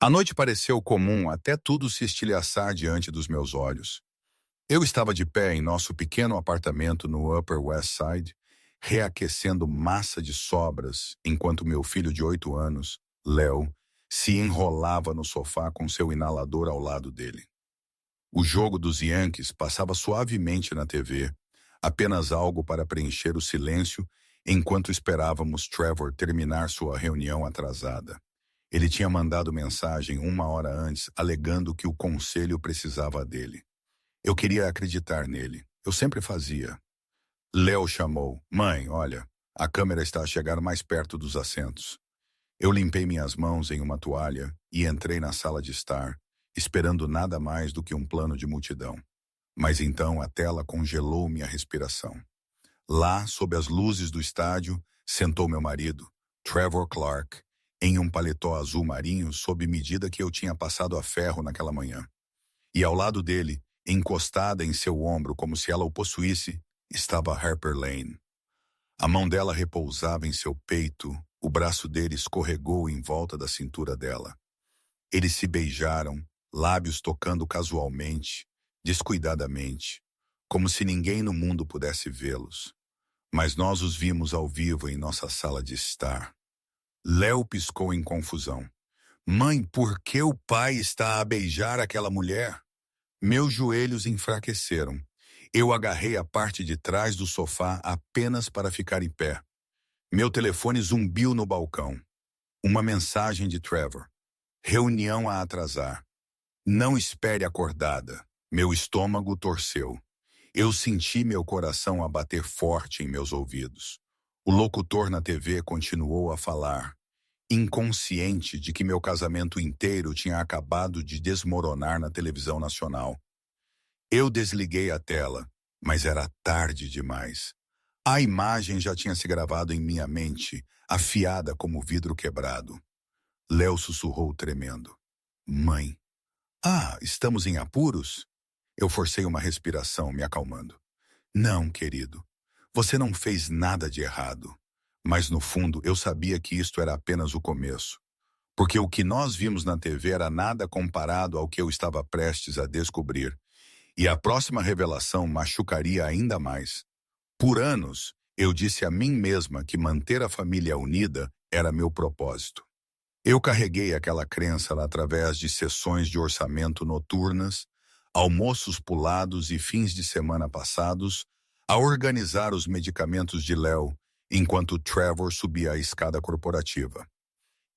A noite pareceu comum até tudo se estilhaçar diante dos meus olhos. Eu estava de pé em nosso pequeno apartamento no Upper West Side, reaquecendo massa de sobras, enquanto meu filho de 8 anos, Léo, se enrolava no sofá com seu inalador ao lado dele. O jogo dos Yankees passava suavemente na TV, apenas algo para preencher o silêncio enquanto esperávamos Trevor terminar sua reunião atrasada. Ele tinha mandado mensagem 1 hora antes, alegando que o conselho precisava dele. Eu queria acreditar nele. Eu sempre fazia. Léo chamou. Mãe, olha, a câmera está a chegar mais perto dos assentos. Eu limpei minhas mãos em uma toalha e entrei na sala de estar, esperando nada mais do que um plano de multidão. Mas então a tela congelou minha respiração. Lá, sob as luzes do estádio, sentou meu marido, Trevor Clark, em um paletó azul marinho sob medida que eu tinha passado a ferro naquela manhã. E ao lado dele, encostada em seu ombro como se ela o possuísse, estava Harper Lane. A mão dela repousava em seu peito, o braço dele escorregou em volta da cintura dela. Eles se beijaram, lábios tocando casualmente, descuidadamente, como se ninguém no mundo pudesse vê-los. Mas nós os vimos ao vivo em nossa sala de estar. Léo piscou em confusão. Mãe, por que o pai está a beijar aquela mulher? Meus joelhos enfraqueceram. Eu agarrei a parte de trás do sofá apenas para ficar em pé. Meu telefone zumbiu no balcão. Uma mensagem de Trevor. Reunião a atrasar. Não espere acordada. Meu estômago torceu. Eu senti meu coração a bater forte em meus ouvidos. O locutor na TV continuou a falar, inconsciente de que meu casamento inteiro tinha acabado de desmoronar na televisão nacional. Eu desliguei a tela, mas era tarde demais. A imagem já tinha se gravado em minha mente, afiada como vidro quebrado. Léo sussurrou tremendo. Mãe. Ah, estamos em apuros? Eu forcei uma respiração, me acalmando. Não, querido. Você não fez nada de errado. Mas no fundo eu sabia que isto era apenas o começo. Porque o que nós vimos na TV era nada comparado ao que eu estava prestes a descobrir. E a próxima revelação machucaria ainda mais. Por anos, eu disse a mim mesma que manter a família unida era meu propósito. Eu carreguei aquela crença através de sessões de orçamento noturnas, almoços pulados e fins de semana passados, a organizar os medicamentos de Léo, enquanto Trevor subia a escada corporativa.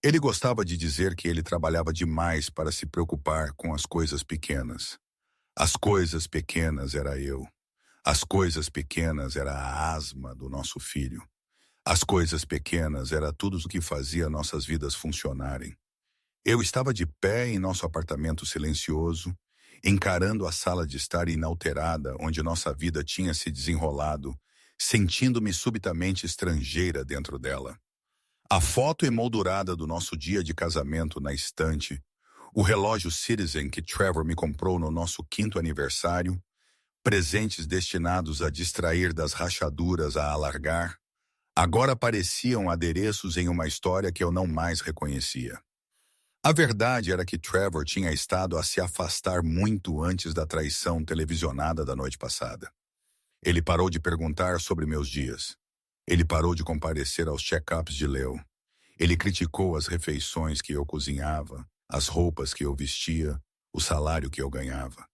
Ele gostava de dizer que ele trabalhava demais para se preocupar com as coisas pequenas. As coisas pequenas era eu. As coisas pequenas era a asma do nosso filho. As coisas pequenas era tudo o que fazia nossas vidas funcionarem. Eu estava de pé em nosso apartamento silencioso, encarando a sala de estar inalterada onde nossa vida tinha se desenrolado, sentindo-me subitamente estrangeira dentro dela. A foto emoldurada do nosso dia de casamento na estante, o relógio Citizen que Trevor me comprou no nosso 5º aniversário, presentes destinados a distrair das rachaduras a alargar, agora pareciam adereços em uma história que eu não mais reconhecia. A verdade era que Trevor tinha estado a se afastar muito antes da traição televisionada da noite passada. Ele parou de perguntar sobre meus dias. Ele parou de comparecer aos check-ups de Leo. Ele criticou as refeições que eu cozinhava, as roupas que eu vestia, o salário que eu ganhava.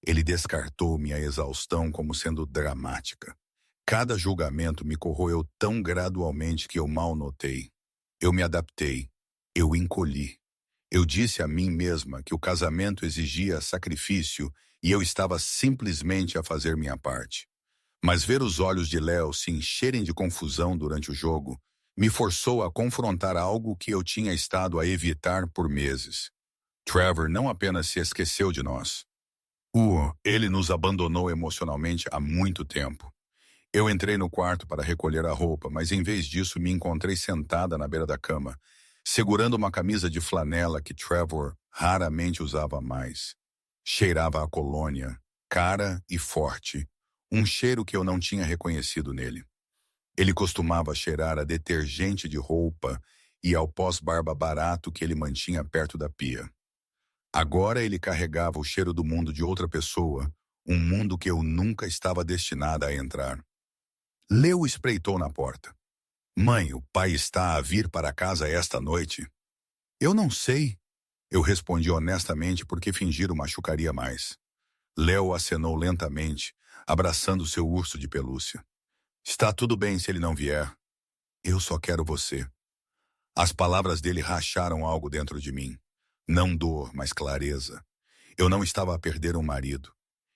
Ele descartou minha exaustão como sendo dramática. Cada julgamento me corroeu tão gradualmente que eu mal notei. Eu me adaptei. Eu encolhi. Eu disse a mim mesma que o casamento exigia sacrifício e eu estava simplesmente a fazer minha parte. Mas ver os olhos de Léo se encherem de confusão durante o jogo me forçou a confrontar algo que eu tinha estado a evitar por meses. Trevor não apenas se esqueceu de nós. Ele nos abandonou emocionalmente há muito tempo. Eu entrei no quarto para recolher a roupa, mas em vez disso me encontrei sentada na beira da cama, segurando uma camisa de flanela que Trevor raramente usava mais. Cheirava a colônia, cara e forte, um cheiro que eu não tinha reconhecido nele. Ele costumava cheirar a detergente de roupa e ao pós-barba barato que ele mantinha perto da pia. Agora ele carregava o cheiro do mundo de outra pessoa, um mundo que eu nunca estava destinada a entrar. Leo espreitou na porta. Mãe, o pai está a vir para casa esta noite? Eu não sei. Eu respondi honestamente porque fingir o machucaria mais. Leo acenou lentamente, abraçando seu urso de pelúcia. Está tudo bem se ele não vier. Eu só quero você. As palavras dele racharam algo dentro de mim. Não dor, mas clareza. Eu não estava a perder um marido.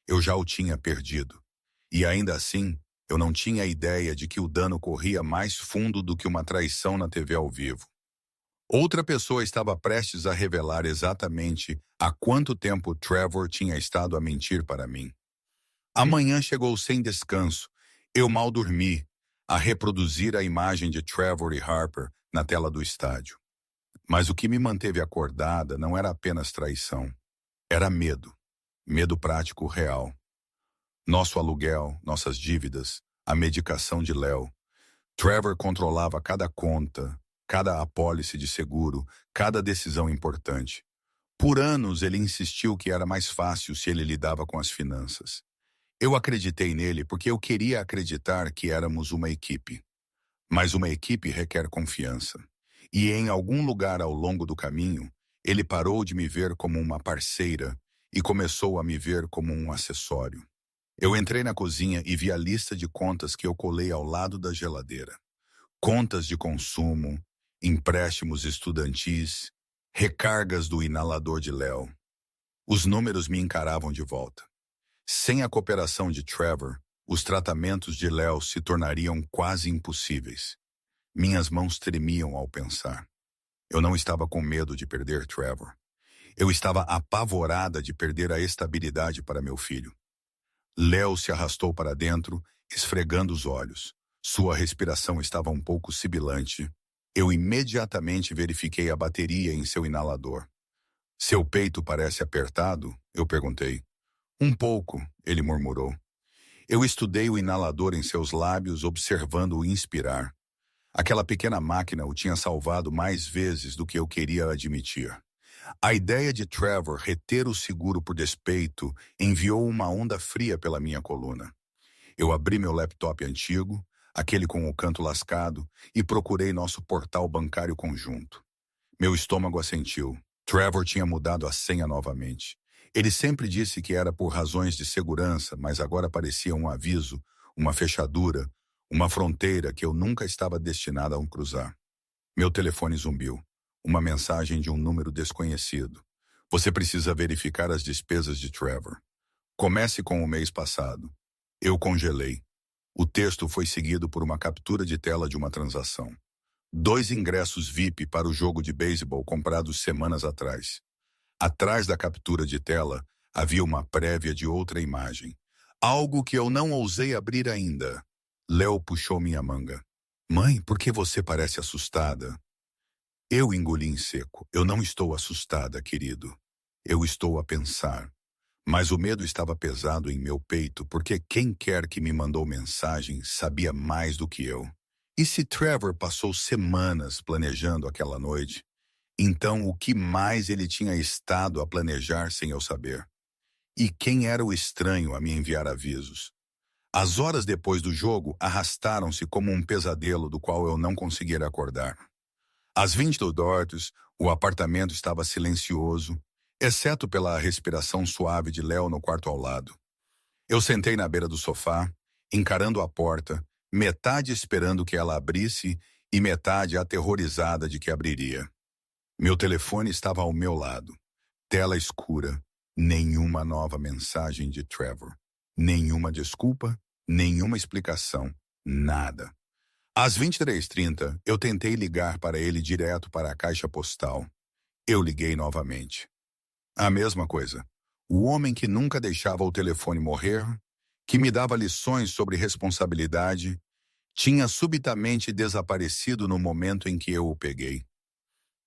Eu já o tinha perdido. E ainda assim, eu não tinha a ideia de que o dano corria mais fundo do que uma traição na TV ao vivo. Outra pessoa estava prestes a revelar exatamente há quanto tempo Trevor tinha estado a mentir para mim. A manhã chegou sem descanso. Eu mal dormi, a reproduzir a imagem de Trevor e Harper na tela do estádio. Mas o que me manteve acordada não era apenas traição. Era medo. Medo prático real. Nosso aluguel, nossas dívidas, a medicação de Léo. Trevor controlava cada conta, cada apólice de seguro, cada decisão importante. Por anos ele insistiu que era mais fácil se ele lidava com as finanças. Eu acreditei nele porque eu queria acreditar que éramos uma equipe. Mas uma equipe requer confiança. E em algum lugar ao longo do caminho, ele parou de me ver como uma parceira e começou a me ver como um acessório. Eu entrei na cozinha e vi a lista de contas que eu colei ao lado da geladeira. Contas de consumo, empréstimos estudantis, recargas do inalador de Léo. Os números me encaravam de volta. Sem a cooperação de Trevor, os tratamentos de Léo se tornariam quase impossíveis. Minhas mãos tremiam ao pensar. Eu não estava com medo de perder Trevor. Eu estava apavorada de perder a estabilidade para meu filho. Léo se arrastou para dentro, esfregando os olhos. Sua respiração estava um pouco sibilante. Eu imediatamente verifiquei a bateria em seu inalador. Seu peito parece apertado? Eu perguntei. Um pouco, ele murmurou. Eu estudei o inalador em seus lábios, observando-o inspirar. Aquela pequena máquina o tinha salvado mais vezes do que eu queria admitir. A ideia de Trevor reter o seguro por despeito enviou uma onda fria pela minha coluna. Eu abri meu laptop antigo, aquele com o canto lascado, e procurei nosso portal bancário conjunto. Meu estômago assentiu. Trevor tinha mudado a senha novamente. Ele sempre disse que era por razões de segurança, mas agora parecia um aviso, uma fechadura, uma fronteira que eu nunca estava destinada a cruzar. Meu telefone zumbiu. Uma mensagem de um número desconhecido. Você precisa verificar as despesas de Trevor. Comece com o mês passado. Eu congelei. O texto foi seguido por uma captura de tela de uma transação. 2 ingressos VIP para o jogo de beisebol comprados semanas atrás. Atrás da captura de tela, havia uma prévia de outra imagem. Algo que eu não ousei abrir ainda. Léo puxou minha manga. Mãe, por que você parece assustada? Eu engoli em seco. Eu não estou assustada, querido. Eu estou a pensar. Mas o medo estava pesado em meu peito porque quem quer que me mandou mensagem sabia mais do que eu. E se Trevor passou semanas planejando aquela noite, então o que mais ele tinha estado a planejar sem eu saber? E quem era o estranho a me enviar avisos? As horas depois do jogo arrastaram-se como um pesadelo do qual eu não conseguira acordar. Às 20 horas, o apartamento estava silencioso, exceto pela respiração suave de Léo no quarto ao lado. Eu sentei na beira do sofá, encarando a porta, metade esperando que ela abrisse e metade aterrorizada de que abriria. Meu telefone estava ao meu lado. Tela escura. Nenhuma nova mensagem de Trevor. Nenhuma desculpa, nenhuma explicação. Nada. Às 23h30, eu tentei ligar para ele direto para a caixa postal. Eu liguei novamente. A mesma coisa. O homem que nunca deixava o telefone morrer, que me dava lições sobre responsabilidade, tinha subitamente desaparecido no momento em que eu o peguei.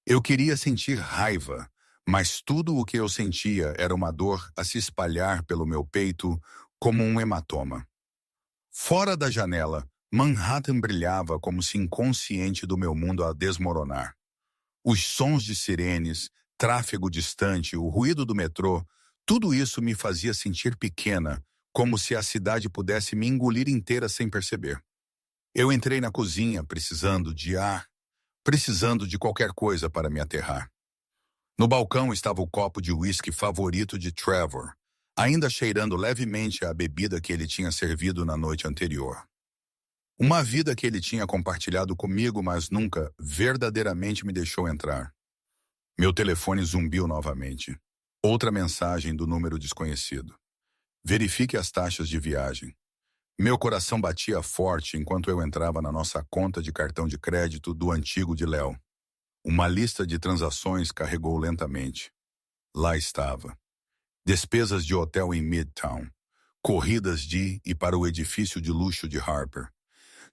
Eu queria sentir raiva, mas tudo o que eu sentia era uma dor a se espalhar pelo meu peito como um hematoma. Fora da janela, Manhattan brilhava como se inconsciente do meu mundo a desmoronar. Os sons de sirenes, Tráfego distante, o ruído do metrô, tudo isso me fazia sentir pequena, como se a cidade pudesse me engolir inteira sem perceber. Eu entrei na cozinha precisando de ar, precisando de qualquer coisa para me aterrar. No balcão estava o copo de uísque favorito de Trevor, ainda cheirando levemente a bebida que ele tinha servido na noite anterior. Uma vida que ele tinha compartilhado comigo, mas nunca verdadeiramente me deixou entrar. Meu telefone zumbiu novamente. Outra mensagem do número desconhecido. Verifique as taxas de viagem. Meu coração batia forte enquanto eu entrava na nossa conta de cartão de crédito do antigo de Léo. Uma lista de transações carregou lentamente. Lá estava. Despesas de hotel em Midtown. Corridas de e para o edifício de luxo de Harper.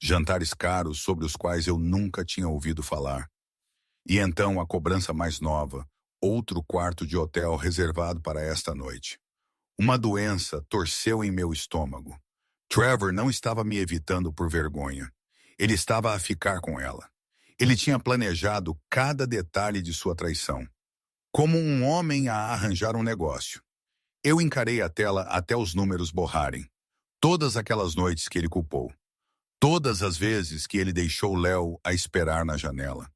Jantares caros sobre os quais eu nunca tinha ouvido falar. E então a cobrança mais nova. Outro quarto de hotel reservado para esta noite. Uma doença torceu em meu estômago. Trevor não estava me evitando por vergonha. Ele estava a ficar com ela. Ele tinha planejado cada detalhe de sua traição. Como um homem a arranjar um negócio. Eu encarei a tela até os números borrarem. Todas aquelas noites que ele culpou. Todas as vezes que ele deixou Léo a esperar na janela.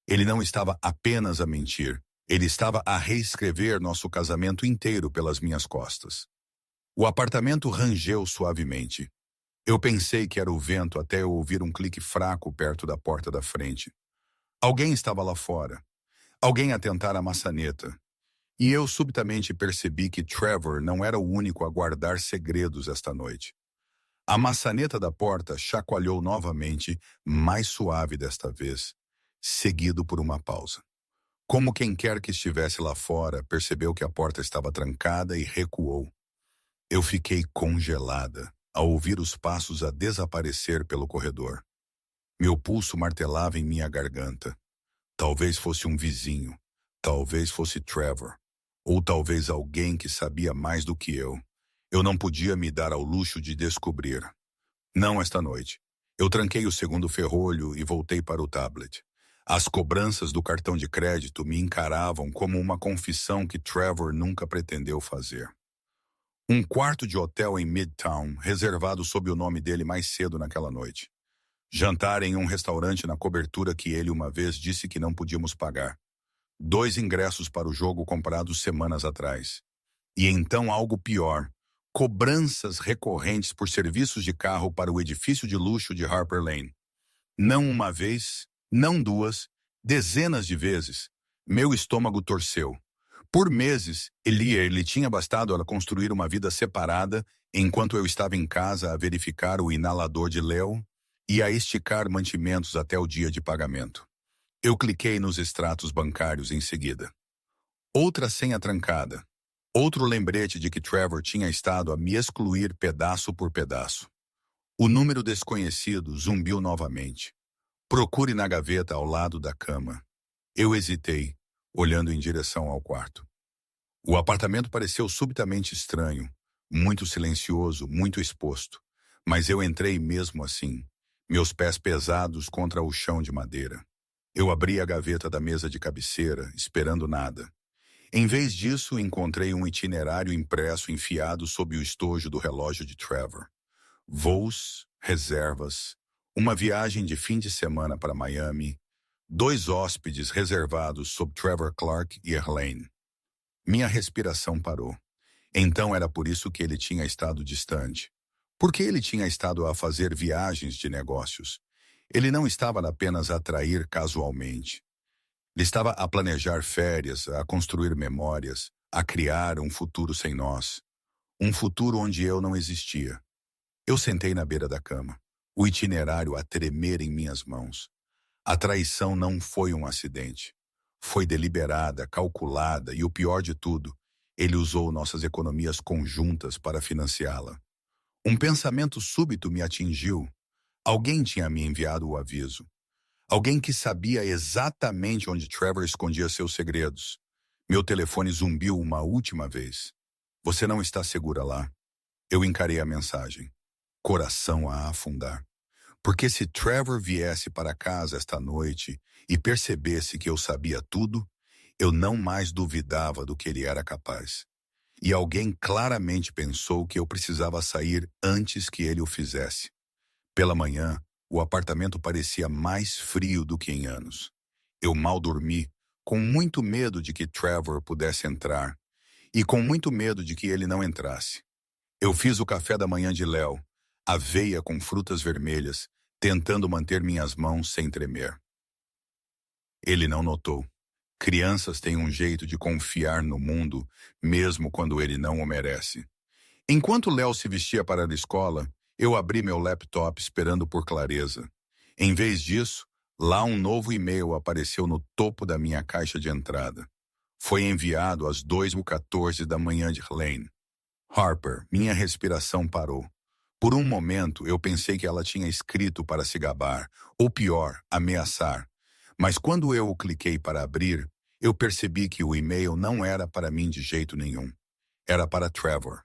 Ele não estava apenas a mentir. Ele estava a reescrever nosso casamento inteiro pelas minhas costas. O apartamento rangeu suavemente. Eu pensei que era o vento até eu ouvir um clique fraco perto da porta da frente. Alguém estava lá fora. Alguém a tentar a maçaneta. E eu subitamente percebi que Trevor não era o único a guardar segredos esta noite. A maçaneta da porta chacoalhou novamente, mais suave desta vez, seguido por uma pausa. Como quem quer que estivesse lá fora percebeu que a porta estava trancada e recuou. Eu fiquei congelada ao ouvir os passos a desaparecer pelo corredor. Meu pulso martelava em minha garganta. Talvez fosse um vizinho, talvez fosse Trevor, ou talvez alguém que sabia mais do que eu. Eu não podia me dar ao luxo de descobrir. Não esta noite. Eu tranquei o segundo ferrolho e voltei para o tablet. As cobranças do cartão de crédito me encaravam como uma confissão que Trevor nunca pretendeu fazer. Um quarto de hotel em Midtown, reservado sob o nome dele mais cedo naquela noite. Jantar em um restaurante na cobertura que ele uma vez disse que não podíamos pagar. 2 ingressos para o jogo comprados semanas atrás. E então algo pior. Cobranças recorrentes por serviços de carro para o edifício de luxo de Harper Lane. Não uma vez, não 2, dezenas de vezes. Meu estômago torceu. Por meses, ele tinha bastado a construir uma vida separada, enquanto eu estava em casa a verificar o inalador de Léo e a esticar mantimentos até o dia de pagamento. Eu cliquei nos extratos bancários em seguida. Outra senha trancada. Outro lembrete de que Trevor tinha estado a me excluir pedaço por pedaço. O número desconhecido zumbiu novamente. Procure na gaveta ao lado da cama. Eu hesitei, olhando em direção ao quarto. O apartamento pareceu subitamente estranho, muito silencioso, muito exposto. Mas eu entrei mesmo assim, meus pés pesados contra o chão de madeira. Eu abri a gaveta da mesa de cabeceira, esperando nada. Em vez disso, encontrei um itinerário impresso enfiado sob o estojo do relógio de Trevor. Voos, reservas, uma viagem de fim de semana para Miami, 2 hóspedes reservados sob Trevor Clark e Erlane. Minha respiração parou. Então era por isso que ele tinha estado distante. Porque ele tinha estado a fazer viagens de negócios. Ele não estava apenas a trair casualmente. Ele estava a planejar férias, a construir memórias, a criar um futuro sem nós. Um futuro onde eu não existia. Eu sentei na beira da cama, o itinerário a tremer em minhas mãos. A traição não foi um acidente. Foi deliberada, calculada e, o pior de tudo, ele usou nossas economias conjuntas para financiá-la. Um pensamento súbito me atingiu. Alguém tinha me enviado o aviso. Alguém que sabia exatamente onde Trevor escondia seus segredos. Meu telefone zumbiu uma última vez. Você não está segura lá. Eu encarei a mensagem. Coração a afundar. Porque se Trevor viesse para casa esta noite e percebesse que eu sabia tudo, Eu não mais duvidava do que ele era capaz. E alguém claramente pensou que eu precisava sair antes que ele o fizesse. Pela manhã, o apartamento parecia mais frio do que em anos. Eu mal dormi, com muito medo de que Trevor pudesse entrar, e com muito medo de que ele não entrasse. Eu fiz o café da manhã de Léo, aveia com frutas vermelhas, tentando manter minhas mãos sem tremer. Ele não notou. Crianças têm um jeito de confiar no mundo, mesmo quando ele não o merece. Enquanto Léo se vestia para a escola, eu abri meu laptop esperando por clareza. Em vez disso, lá um novo e-mail apareceu no topo da minha caixa de entrada. Foi enviado às 2h14 da manhã de Lane. Harper, minha respiração parou. Por um momento, eu pensei que ela tinha escrito para se gabar, ou pior, ameaçar. Mas quando eu o cliquei para abrir, eu percebi que o e-mail não era para mim de jeito nenhum. Era para Trevor.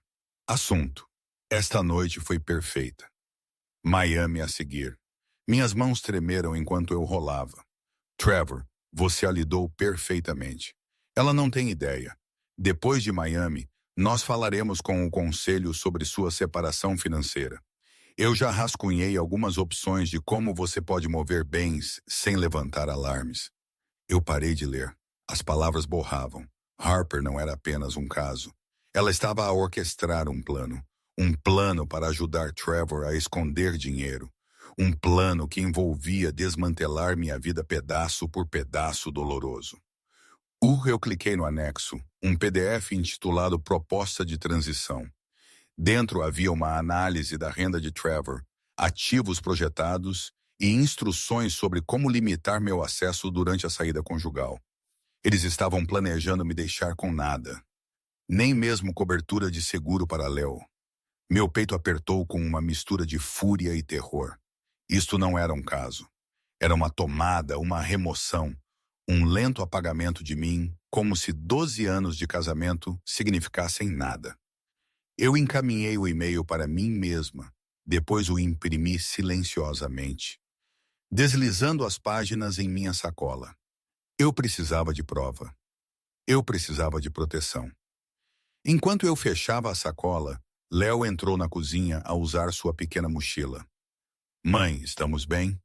Assunto. Esta noite foi perfeita. Miami a seguir. Minhas mãos tremeram enquanto eu rolava. Trevor, você a lidou perfeitamente. Ela não tem ideia. Depois de Miami, nós falaremos com o conselho sobre sua separação financeira. Eu já rascunhei algumas opções de como você pode mover bens sem levantar alarmes. Eu parei de ler. As palavras borravam. Harper não era apenas um caso. Ela estava a orquestrar um plano. Um plano para ajudar Trevor a esconder dinheiro. Um plano que envolvia desmantelar minha vida pedaço por pedaço doloroso. Eu cliquei no anexo, um PDF intitulado Proposta de Transição. Dentro havia uma análise da renda de Trevor, ativos projetados e instruções sobre como limitar meu acesso durante a saída conjugal. Eles estavam planejando me deixar com nada. Nem mesmo cobertura de seguro para Léo. Meu peito apertou com uma mistura de fúria e terror. Isto não era um caso. Era uma tomada, uma remoção, um lento apagamento de mim, como se 12 anos de casamento significassem nada. Eu encaminhei o e-mail para mim mesma, depois o imprimi silenciosamente, deslizando as páginas em minha sacola. Eu precisava de prova. Eu precisava de proteção. Enquanto eu fechava a sacola, Léo entrou na cozinha a usar sua pequena mochila. Mãe, estamos bem?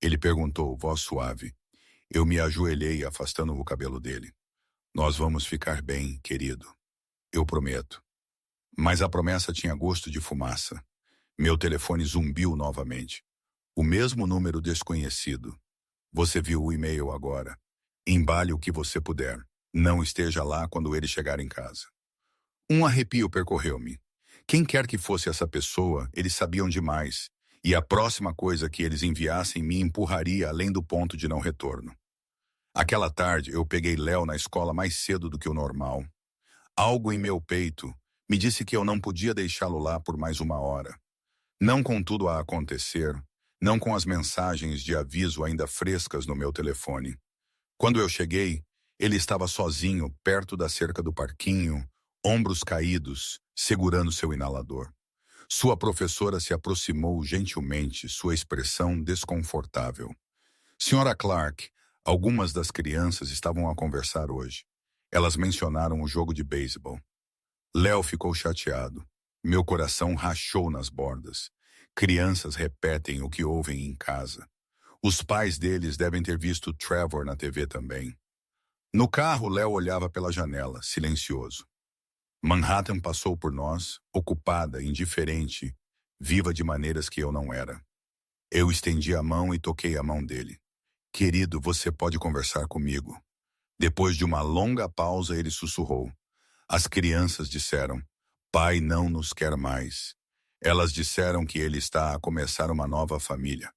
Ele perguntou, voz suave. Eu me ajoelhei, afastando o cabelo dele. Nós vamos ficar bem, querido. Eu prometo. Mas a promessa tinha gosto de fumaça. Meu telefone zumbiu novamente. O mesmo número desconhecido. Você viu o e-mail agora. Embale o que você puder. Não esteja lá quando ele chegar em casa. Um arrepio percorreu-me. Quem quer que fosse essa pessoa, eles sabiam demais. E a próxima coisa que eles enviassem me empurraria além do ponto de não retorno. Aquela tarde, eu peguei Léo na escola mais cedo do que o normal. Algo em meu peito me disse que eu não podia deixá-lo lá por mais uma hora. Não com tudo a acontecer, não com as mensagens de aviso ainda frescas no meu telefone. Quando eu cheguei, ele estava sozinho, perto da cerca do parquinho, ombros caídos, segurando seu inalador. Sua professora se aproximou gentilmente, sua expressão desconfortável. Senhora Clark, algumas das crianças estavam a conversar hoje. Elas mencionaram o jogo de beisebol. Léo ficou chateado. Meu coração rachou nas bordas. Crianças repetem o que ouvem em casa. Os pais deles devem ter visto Trevor na TV também. No carro, Léo olhava pela janela, silencioso. Manhattan passou por nós, ocupada, indiferente, viva de maneiras que eu não era. Eu estendi a mão e toquei a mão dele. Querido, você pode conversar comigo. Depois de uma longa pausa, ele sussurrou. As crianças disseram, pai não nos quer mais. Elas disseram que ele está a começar uma nova família.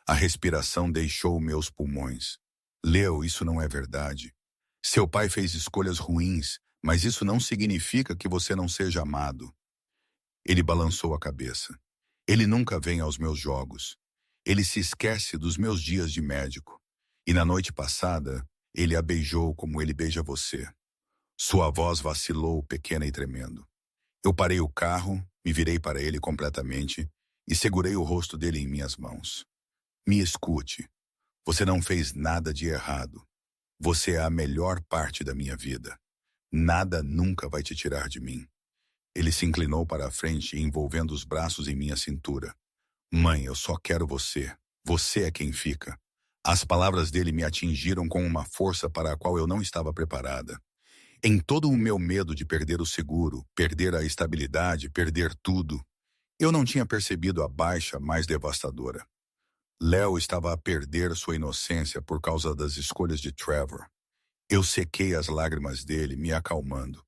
A respiração deixou meus pulmões. Leo, isso não é verdade. Seu pai fez escolhas ruins, mas isso não significa que você não seja amado. Ele balançou a cabeça. Ele nunca vem aos meus jogos. Ele se esquece dos meus dias de médico. E na noite passada, ele a beijou como ele beija você. Sua voz vacilou, pequena e tremendo. Eu parei o carro, me virei para ele completamente e segurei o rosto dele em minhas mãos. Me escute. Você não fez nada de errado. Você é a melhor parte da minha vida. Nada nunca vai te tirar de mim. Ele se inclinou para a frente, envolvendo os braços em minha cintura. Mãe, eu só quero você. Você é quem fica. As palavras dele me atingiram com uma força para a qual eu não estava preparada. Em todo o meu medo de perder o seguro, perder a estabilidade, perder tudo, eu não tinha percebido a baixa mais devastadora. Léo estava a perder sua inocência por causa das escolhas de Trevor. Eu sequei as lágrimas dele, me acalmando.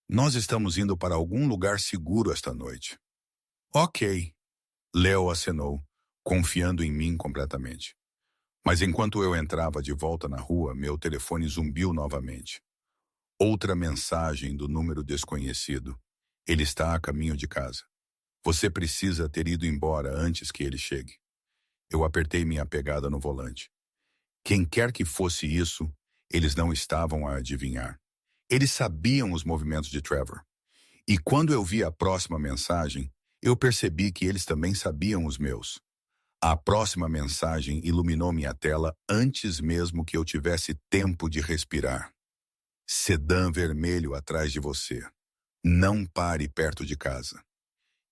Nós estamos indo para algum lugar seguro esta noite. Ok. Léo acenou, confiando em mim completamente. Mas enquanto eu entrava de volta na rua, meu telefone zumbiu novamente. Outra mensagem do número desconhecido. Ele está a caminho de casa. Você precisa ter ido embora antes que ele chegue. Eu apertei minha pegada no volante. Quem quer que fosse isso, eles não estavam a adivinhar. Eles sabiam os movimentos de Trevor. E quando eu vi a próxima mensagem, eu percebi que eles também sabiam os meus. A próxima mensagem iluminou minha tela antes mesmo que eu tivesse tempo de respirar. Sedã vermelho atrás de você. Não pare perto de casa.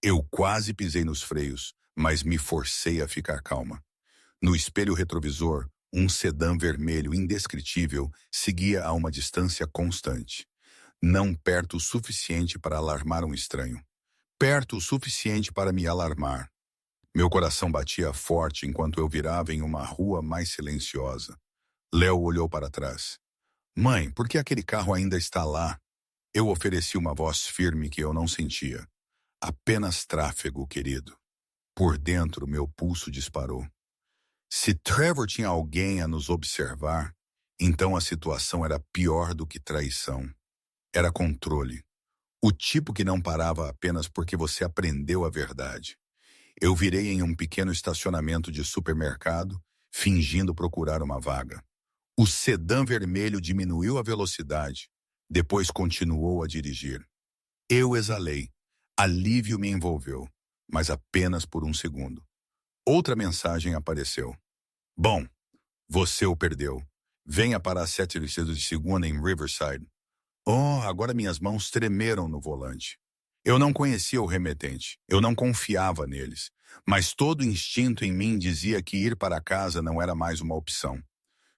Eu quase pisei nos freios, mas me forcei a ficar calma. No espelho retrovisor, um sedã vermelho indescritível seguia a uma distância constante. Não perto o suficiente para alarmar um estranho. Perto o suficiente para me alarmar. Meu coração batia forte enquanto eu virava em uma rua mais silenciosa. Léo olhou para trás. Mãe, por que aquele carro ainda está lá? Eu ofereci uma voz firme que eu não sentia. Apenas tráfego, querido. Por dentro, meu pulso disparou. Se Trevor tinha alguém a nos observar, então a situação era pior do que traição. Era controle. O tipo que não parava apenas porque você aprendeu a verdade. Eu virei em um pequeno estacionamento de supermercado, fingindo procurar uma vaga. O sedã vermelho diminuiu a velocidade, depois continuou a dirigir. Eu exalei. Alívio me envolveu, mas apenas por um segundo. Outra mensagem apareceu. Bom, você o perdeu. Venha para a 7ª em Riverside. Oh, agora minhas mãos tremeram no volante. Eu não conhecia o remetente, eu não confiava neles, mas todo instinto em mim dizia que ir para casa não era mais uma opção.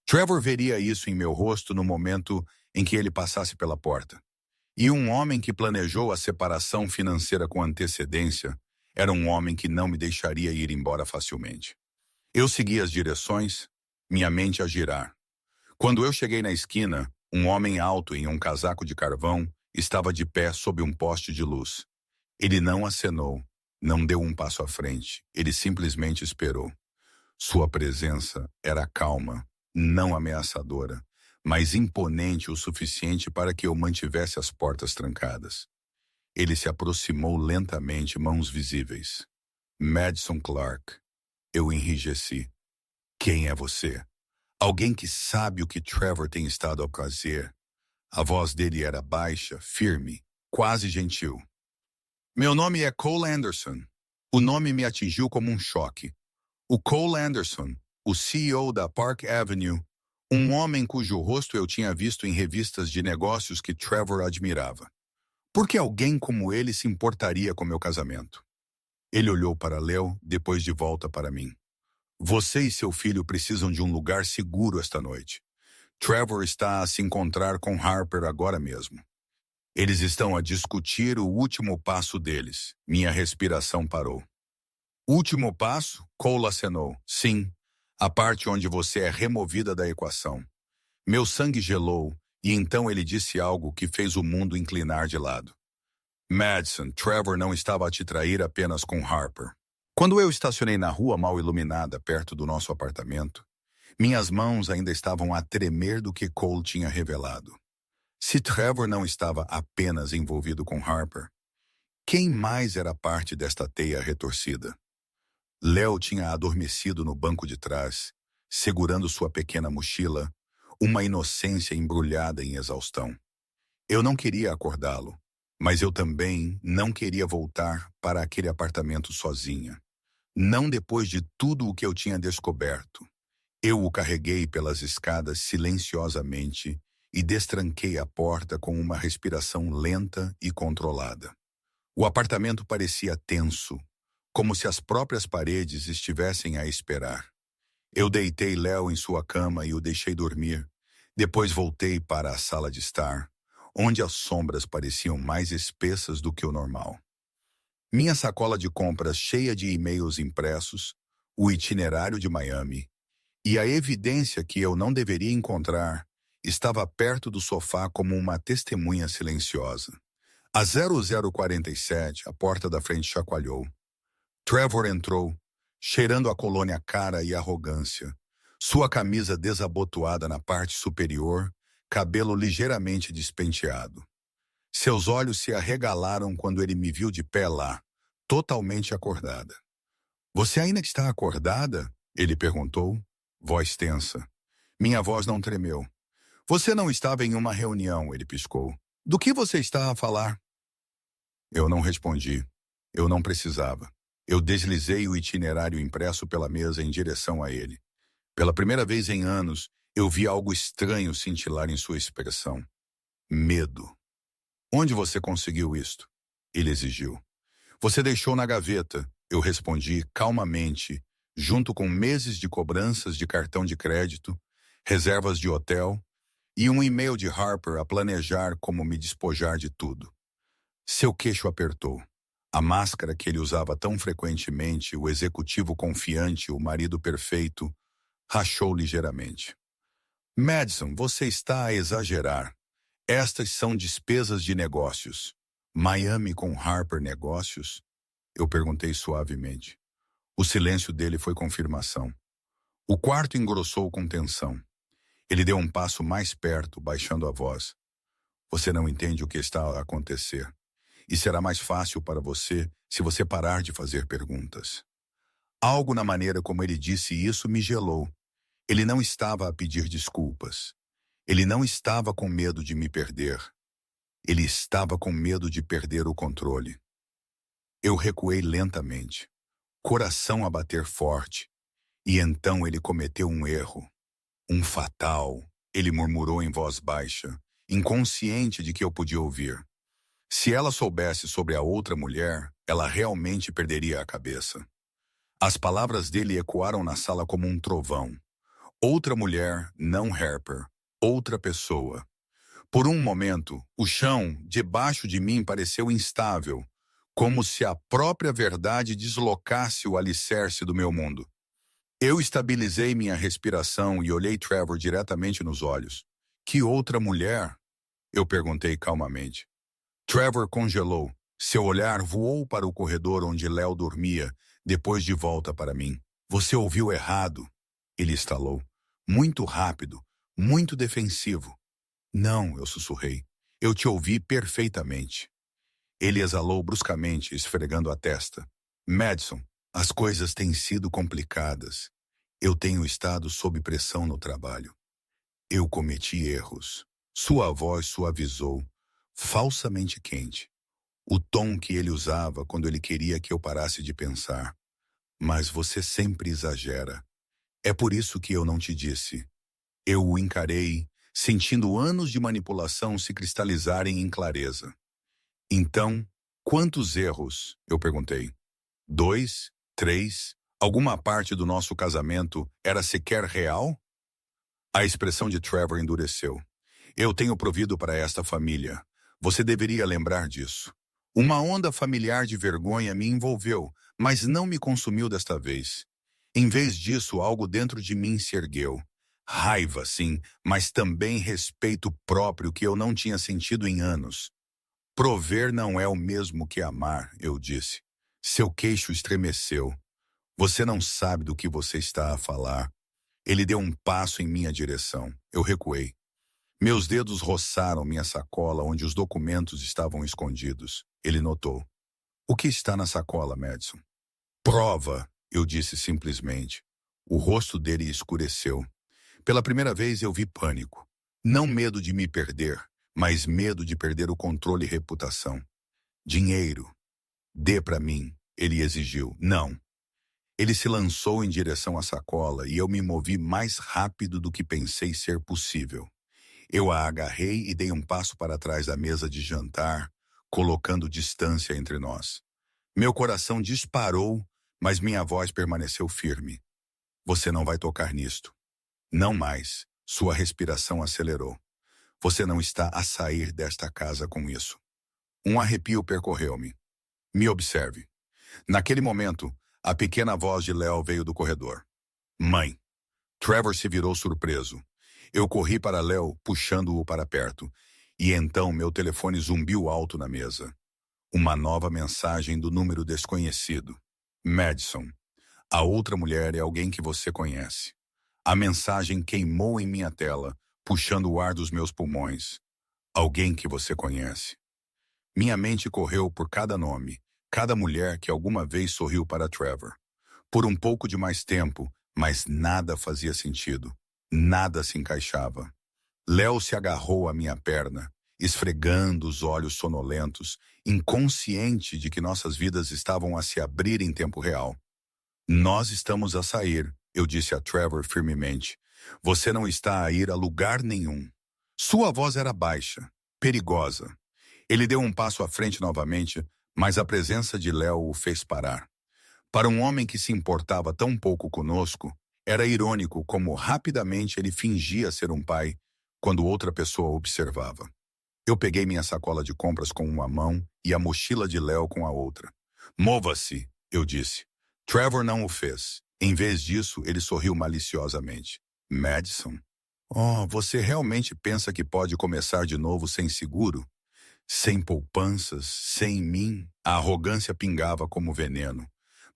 Trevor veria isso em meu rosto no momento em que ele passasse pela porta. E um homem que planejou a separação financeira com antecedência era um homem que não me deixaria ir embora facilmente. Eu segui as direções, minha mente a girar. Quando eu cheguei na esquina, um homem alto em um casaco de carvão estava de pé sob um poste de luz. Ele não acenou, não deu um passo à frente, ele simplesmente esperou. Sua presença era calma, não ameaçadora, mas imponente o suficiente para que eu mantivesse as portas trancadas. Ele se aproximou lentamente, mãos visíveis. Madison Clark. Eu enrijeci. Quem é você? Alguém que sabe o que Trevor tem estado a fazer. A voz dele era baixa, firme, quase gentil. Meu nome é Cole Anderson. O nome me atingiu como um choque. O Cole Anderson, o CEO da Park Avenue, um homem cujo rosto eu tinha visto em revistas de negócios que Trevor admirava. Por que alguém como ele se importaria com meu casamento? Ele olhou para Léo, depois de volta para mim. Você e seu filho precisam de um lugar seguro esta noite. Trevor está a se encontrar com Harper agora mesmo. Eles estão a discutir o último passo deles. Minha respiração parou. Último passo? Cole acenou. Sim, a parte onde você é removida da equação. Meu sangue gelou, e então ele disse algo que fez o mundo inclinar de lado. Madison, Trevor não estava a te trair apenas com Harper. Quando eu estacionei na rua mal iluminada perto do nosso apartamento, minhas mãos ainda estavam a tremer do que Cole tinha revelado. Se Trevor não estava apenas envolvido com Harper, quem mais era parte desta teia retorcida? Léo tinha adormecido no banco de trás, segurando sua pequena mochila, uma inocência embrulhada em exaustão. Eu não queria acordá-lo, mas eu também não queria voltar para aquele apartamento sozinha. Não depois de tudo o que eu tinha descoberto. Eu o carreguei pelas escadas silenciosamente e destranquei a porta com uma respiração lenta e controlada. O apartamento parecia tenso, como se as próprias paredes estivessem a esperar. Eu deitei Léo em sua cama e o deixei dormir. Depois voltei para a sala de estar, onde as sombras pareciam mais espessas do que o normal. Minha sacola de compras cheia de e-mails impressos, o itinerário de Miami e a evidência que eu não deveria encontrar estava perto do sofá como uma testemunha silenciosa. Às 00:47, a porta da frente chacoalhou. Trevor entrou, cheirando a colônia cara e arrogância. Sua camisa desabotoada na parte superior, cabelo ligeiramente despenteado. Seus olhos se arregalaram quando ele me viu de pé lá, totalmente acordada. "Você ainda está acordada?" ele perguntou, voz tensa. Minha voz não tremeu. "Você não estava em uma reunião", ele piscou. "Do que você está a falar?" Eu não respondi. Eu não precisava. Eu deslizei o itinerário impresso pela mesa em direção a ele. Pela primeira vez em anos, eu vi algo estranho cintilar em sua expressão. Medo. "Onde você conseguiu isto?" ele exigiu. "Você deixou na gaveta", eu respondi calmamente, junto com meses de cobranças de cartão de crédito, reservas de hotel e um e-mail de Harper a planejar como me despojar de tudo. Seu queixo apertou. A máscara que ele usava tão frequentemente, o executivo confiante, o marido perfeito, rachou ligeiramente. "Madison, você está a exagerar. Estas são despesas de negócios." "Miami com Harper Negócios?" Eu perguntei suavemente. O silêncio dele foi confirmação. O quarto engrossou com tensão. Ele deu um passo mais perto, baixando a voz. "Você não entende o que está a acontecer. E será mais fácil para você se você parar de fazer perguntas." Algo na maneira como ele disse isso me gelou. Ele não estava a pedir desculpas. Ele não estava com medo de me perder. Ele estava com medo de perder o controle. Eu recuei lentamente, coração a bater forte. E então ele cometeu um erro. Um fatal, ele murmurou em voz baixa, inconsciente de que eu podia ouvir. Se ela soubesse sobre a outra mulher, ela realmente perderia a cabeça. As palavras dele ecoaram na sala como um trovão. Outra mulher, não Harper. Outra pessoa. Por um momento, o chão, debaixo de mim, pareceu instável, como se a própria verdade deslocasse o alicerce do meu mundo. Eu estabilizei minha respiração e olhei Trevor diretamente nos olhos. "Que outra mulher?" eu perguntei calmamente. Trevor congelou. Seu olhar voou para o corredor onde Léo dormia, depois de volta para mim. "Você ouviu errado", ele estalou. "Muito rápido, muito defensivo." "Não", eu sussurrei. "Eu te ouvi perfeitamente." Ele exalou bruscamente, esfregando a testa. "Madison, as coisas têm sido complicadas. Eu tenho estado sob pressão no trabalho. Eu cometi erros." Sua voz suavizou, falsamente quente. O tom que ele usava quando ele queria que eu parasse de pensar. "Mas você sempre exagera. É por isso que eu não te disse." Eu o encarei, sentindo anos de manipulação se cristalizarem em clareza. "Então, quantos erros?" eu perguntei. 2, 3, alguma parte do nosso casamento era sequer real? A expressão de Trevor endureceu. "Eu tenho provido para esta família. Você deveria lembrar disso." Uma onda familiar de vergonha me envolveu, mas não me consumiu desta vez. Em vez disso, algo dentro de mim se ergueu. Raiva, sim, mas também respeito próprio que eu não tinha sentido em anos. "Prover não é o mesmo que amar", eu disse. Seu queixo estremeceu. "Você não sabe do que você está a falar." Ele deu um passo em minha direção. Eu recuei. Meus dedos roçaram minha sacola onde os documentos estavam escondidos. Ele notou. "O que está na sacola, Madison?" "Prova", eu disse simplesmente. O rosto dele escureceu. Pela primeira vez eu vi pânico. Não medo de me perder, mas medo de perder o controle e reputação. "Dinheiro. Dê para mim", ele exigiu. "Não." Ele se lançou em direção à sacola e eu me movi mais rápido do que pensei ser possível. Eu a agarrei e dei um passo para trás da mesa de jantar, colocando distância entre nós. Meu coração disparou, mas minha voz permaneceu firme. Você não vai tocar nisto. Não mais. Sua respiração acelerou. Você não está a sair desta casa com isso. Um arrepio percorreu-me. Me observe. Naquele momento, a pequena voz de Léo veio do corredor. Mãe. Trevor se virou surpreso. Eu corri para Léo, puxando-o para perto. E então meu telefone zumbiu alto na mesa. Uma nova mensagem do número desconhecido. Madison. A outra mulher é alguém que você conhece. A mensagem queimou em minha tela, puxando o ar dos meus pulmões. Alguém que você conhece. Minha mente correu por cada nome, cada mulher que alguma vez sorriu para Trevor. Por um pouco de mais tempo, mas nada fazia sentido. Nada se encaixava. Léo se agarrou à minha perna, esfregando os olhos sonolentos, inconsciente de que nossas vidas estavam a se abrir em tempo real. Nós estamos a sair, eu disse a Trevor firmemente. Você não está a ir a lugar nenhum. Sua voz era baixa, perigosa. Ele deu um passo à frente novamente, mas a presença de Léo o fez parar. Para um homem que se importava tão pouco conosco, era irônico como rapidamente ele fingia ser um pai quando outra pessoa observava. Eu peguei minha sacola de compras com uma mão e a mochila de Léo com a outra. Mova-se, eu disse. Trevor não o fez. Em vez disso, ele sorriu maliciosamente. Madison? Oh, você realmente pensa que pode começar de novo sem seguro? Sem poupanças, sem mim? A arrogância pingava como veneno,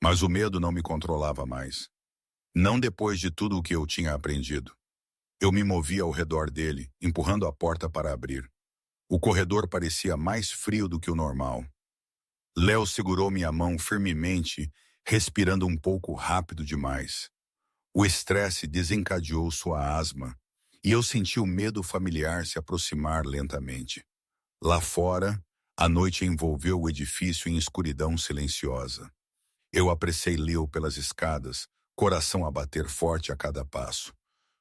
mas o medo não me controlava mais. Não depois de tudo o que eu tinha aprendido. Eu me movia ao redor dele, empurrando a porta para abrir. O corredor parecia mais frio do que o normal. Léo segurou minha mão firmemente, respirando um pouco rápido demais. O estresse desencadeou sua asma, e eu senti o medo familiar se aproximar lentamente. Lá fora, a noite envolveu o edifício em escuridão silenciosa. Eu apressei Leo pelas escadas, coração a bater forte a cada passo.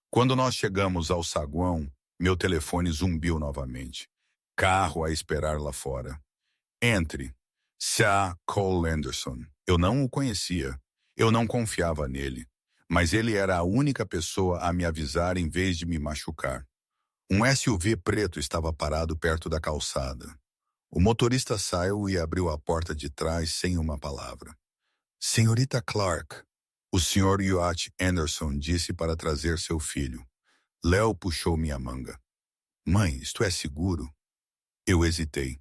Quando nós chegamos ao saguão, meu telefone zumbiu novamente. Carro a esperar lá fora. Entre. Sir Cole Anderson. Eu não o conhecia. Eu não confiava nele. Mas ele era a única pessoa a me avisar em vez de me machucar. Um SUV preto estava parado perto da calçada. O motorista saiu e abriu a porta de trás sem uma palavra. Senhorita Clark, o Sr. Yacht Anderson disse para trazer seu filho. Léo puxou minha manga. Mãe, isto é seguro? Eu hesitei.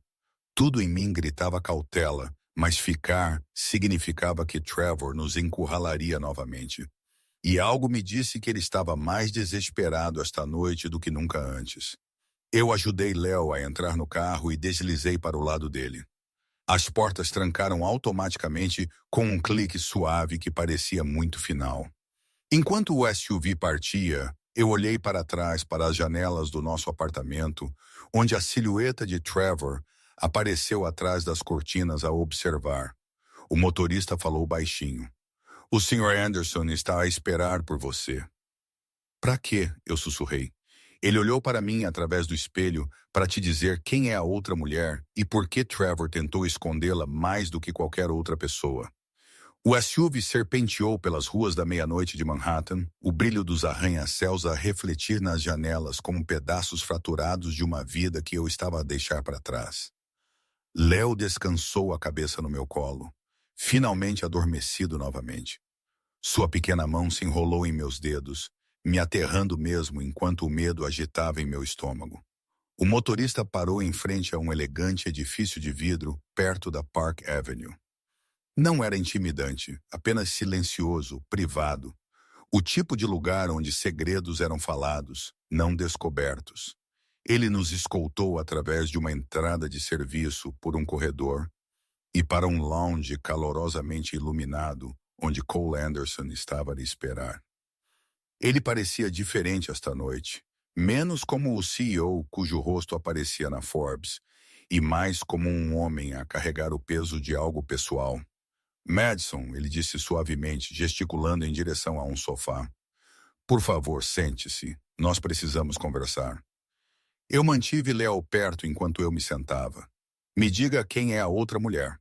Tudo em mim gritava cautela, mas ficar significava que Trevor nos encurralaria novamente. E algo me disse que ele estava mais desesperado esta noite do que nunca antes. Eu ajudei Léo a entrar no carro e deslizei para o lado dele. As portas trancaram automaticamente com um clique suave que parecia muito final. Enquanto o SUV partia, eu olhei para trás para as janelas do nosso apartamento, onde a silhueta de Trevor apareceu atrás das cortinas a observar. O motorista falou baixinho. O Sr. Anderson está a esperar por você. Para quê? Eu sussurrei. Ele olhou para mim através do espelho para te dizer quem é a outra mulher e por que Trevor tentou escondê-la mais do que qualquer outra pessoa. O SUV serpenteou pelas ruas da meia-noite de Manhattan, o brilho dos arranha-céus a refletir nas janelas como pedaços fraturados de uma vida que eu estava a deixar para trás. Léo descansou a cabeça no meu colo, finalmente adormecido novamente. Sua pequena mão se enrolou em meus dedos, me aterrando mesmo enquanto o medo agitava em meu estômago. O motorista parou em frente a um elegante edifício de vidro perto da Park Avenue. Não era intimidante, apenas silencioso, privado. O tipo de lugar onde segredos eram falados, não descobertos. Ele nos escoltou através de uma entrada de serviço por um corredor e para um lounge calorosamente iluminado, onde Cole Anderson estava a esperar. Ele parecia diferente esta noite, menos como o CEO cujo rosto aparecia na Forbes, e mais como um homem a carregar o peso de algo pessoal. Madison, ele disse suavemente, gesticulando em direção a um sofá. Por favor, sente-se. Nós precisamos conversar. Eu mantive Léo perto enquanto eu me sentava. Me diga quem é a outra mulher.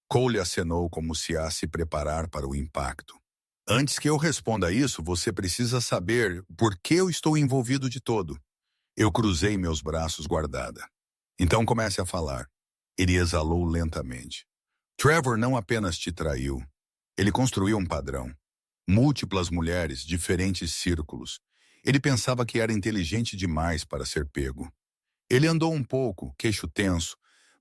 Cole acenou como se a se preparar para o impacto. Antes que eu responda isso, você precisa saber por que eu estou envolvido de todo. Eu cruzei meus braços guardada. Então comece a falar. Ele exalou lentamente. Trevor não apenas te traiu. Ele construiu um padrão. Múltiplas mulheres, diferentes círculos. Ele pensava que era inteligente demais para ser pego. Ele andou um pouco, queixo tenso,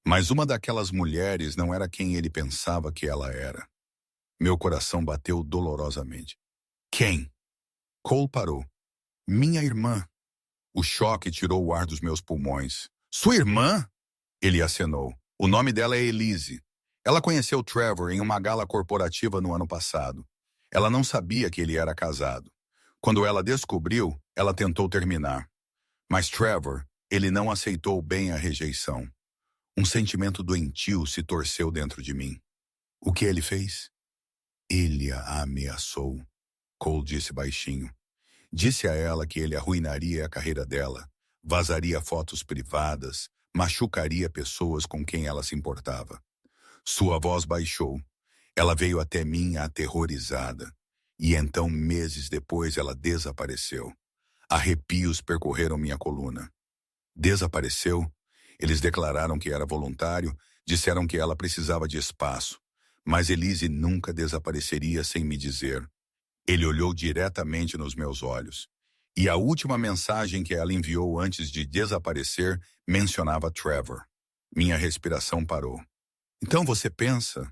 mas uma daquelas mulheres não era quem ele pensava que ela era. Meu coração bateu dolorosamente. Quem? Cole parou. Minha irmã. O choque tirou o ar dos meus pulmões. Sua irmã? Ele acenou. O nome dela é Elise. Ela conheceu Trevor em uma gala corporativa no ano passado. Ela não sabia que ele era casado. Quando ela descobriu, ela tentou terminar. Mas Trevor, ele não aceitou bem a rejeição. Um sentimento doentio se torceu dentro de mim. O que ele fez? Ele a ameaçou. Cole disse baixinho. Disse a ela que ele arruinaria a carreira dela, vazaria fotos privadas, machucaria pessoas com quem ela se importava. Sua voz baixou. Ela veio até mim aterrorizada. E então, meses depois, ela desapareceu. Arrepios percorreram minha coluna. Desapareceu? Eles declararam que era voluntário, disseram que ela precisava de espaço. Mas Elise nunca desapareceria sem me dizer. Ele olhou diretamente nos meus olhos. E a última mensagem que ela enviou antes de desaparecer mencionava Trevor. Minha respiração parou. Então você pensa?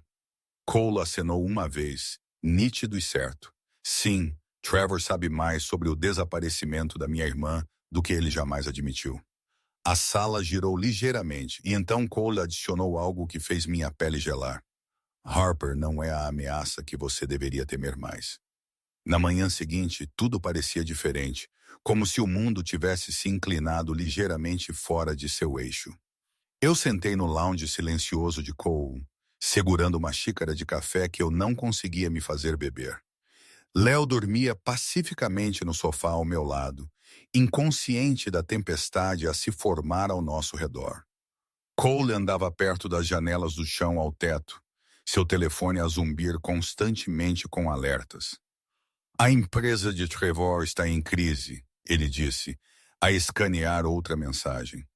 Cole acenou uma vez, nítido e certo. Sim, Trevor sabe mais sobre o desaparecimento da minha irmã do que ele jamais admitiu. A sala girou ligeiramente e então Cole adicionou algo que fez minha pele gelar. Harper não é a ameaça que você deveria temer mais. Na manhã seguinte, tudo parecia diferente, como se o mundo tivesse se inclinado ligeiramente fora de seu eixo. Eu sentei no lounge silencioso de Cole, segurando uma xícara de café que eu não conseguia me fazer beber. Léo dormia pacificamente no sofá ao meu lado, inconsciente da tempestade a se formar ao nosso redor. Cole andava perto das janelas do chão ao teto, seu telefone a zumbir constantemente com alertas. A empresa de Trevor está em crise, ele disse, a escanear outra mensagem.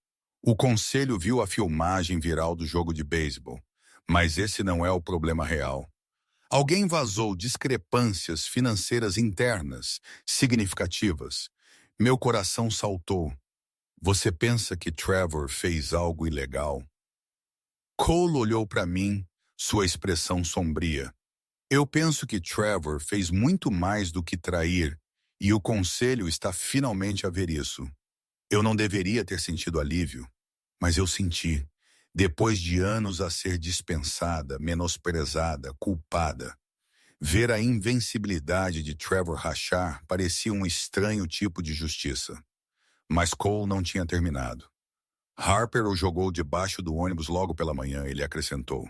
O conselho viu a filmagem viral do jogo de beisebol, mas esse não é o problema real. Alguém vazou discrepâncias financeiras internas, significativas. Meu coração saltou. Você pensa que Trevor fez algo ilegal? Cole olhou para mim, sua expressão sombria. Eu penso que Trevor fez muito mais do que trair, e o conselho está finalmente a ver isso. Eu não deveria ter sentido alívio, mas eu senti, depois de anos a ser dispensada, menosprezada, culpada. Ver a invencibilidade de Trevor rachar parecia um estranho tipo de justiça. Mas Cole não tinha terminado. Harper o jogou debaixo do ônibus logo pela manhã, ele acrescentou.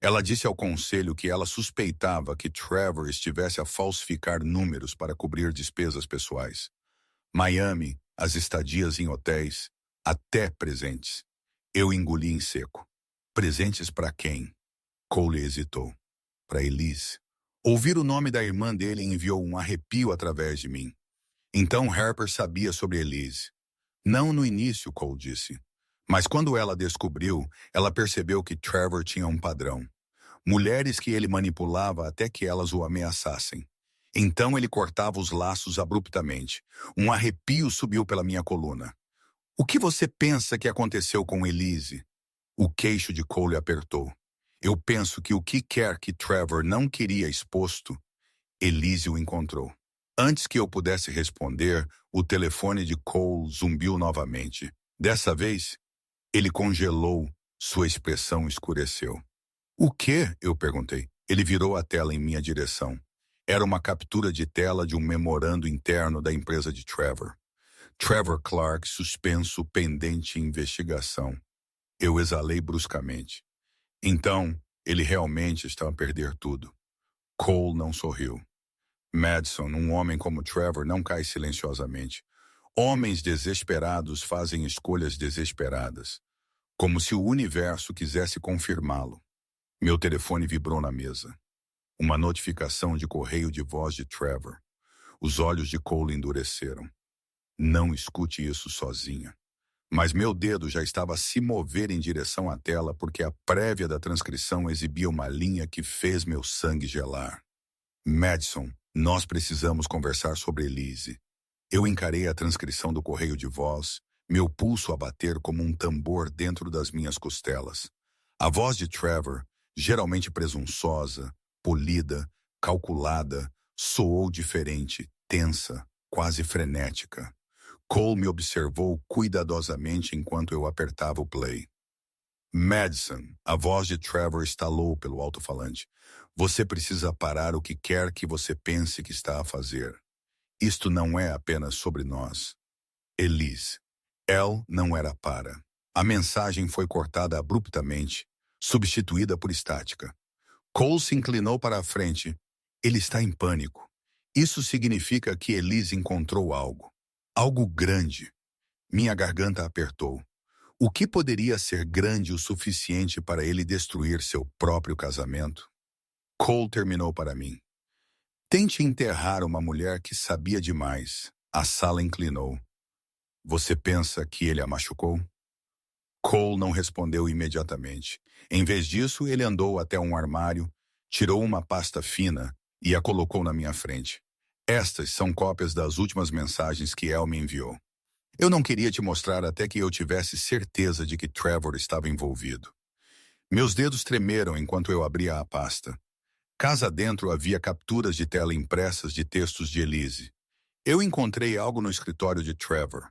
Ela disse ao conselho que ela suspeitava que Trevor estivesse a falsificar números para cobrir despesas pessoais. Miami, as estadias em hotéis, até presentes. Eu engoli em seco. Presentes para quem? Cole hesitou. Para Elise. Ouvir o nome da irmã dele enviou um arrepio através de mim. Então Harper sabia sobre Elise. Não no início, Cole disse. Mas quando ela descobriu, ela percebeu que Trevor tinha um padrão. Mulheres que ele manipulava até que elas o ameaçassem. Então ele cortava os laços abruptamente. Um arrepio subiu pela minha coluna. O que você pensa que aconteceu com Elise? O queixo de Cole apertou. Eu penso que o que quer que Trevor não queria exposto, Elise o encontrou. Antes que eu pudesse responder, o telefone de Cole zumbiu novamente. Dessa vez, ele congelou, sua expressão escureceu. O quê? Eu perguntei. Ele virou a tela em minha direção. Era uma captura de tela de um memorando interno da empresa de Trevor. Trevor Clark suspenso pendente investigação. Eu exalei bruscamente. Então, ele realmente estava a perder tudo. Cole não sorriu. Madison, um homem como Trevor, não cai silenciosamente. Homens desesperados fazem escolhas desesperadas, como se o universo quisesse confirmá-lo. Meu telefone vibrou na mesa. Uma notificação de correio de voz de Trevor. Os olhos de Cole endureceram. Não escute isso sozinha. Mas meu dedo já estava a se mover em direção à tela porque a prévia da transcrição exibia uma linha que fez meu sangue gelar. Madison, nós precisamos conversar sobre Elise. Eu encarei a transcrição do correio de voz, meu pulso a bater como um tambor dentro das minhas costelas. A voz de Trevor, geralmente presunçosa, polida, calculada, soou diferente, tensa, quase frenética. Cole me observou cuidadosamente enquanto eu apertava o play. Madison, a voz de Trevor estalou pelo alto-falante. Você precisa parar o que quer que você pense que está a fazer. Isto não é apenas sobre nós. Elise. Elle não era para. A mensagem foi cortada abruptamente, substituída por estática. Cole se inclinou para a frente. Ele está em pânico. Isso significa que Elise encontrou algo. Algo grande. Minha garganta apertou. O que poderia ser grande o suficiente para ele destruir seu próprio casamento? Cole terminou para mim. Tente enterrar uma mulher que sabia demais. A sala inclinou. Você pensa que ele a machucou? Cole não respondeu imediatamente. Em vez disso, ele andou até um armário, tirou uma pasta fina e a colocou na minha frente. Estas são cópias das últimas mensagens que Elle me enviou. Eu não queria te mostrar até que eu tivesse certeza de que Trevor estava envolvido. Meus dedos tremeram enquanto eu abria a pasta. Casa dentro havia capturas de tela impressas de textos de Elise. Eu encontrei algo no escritório de Trevor.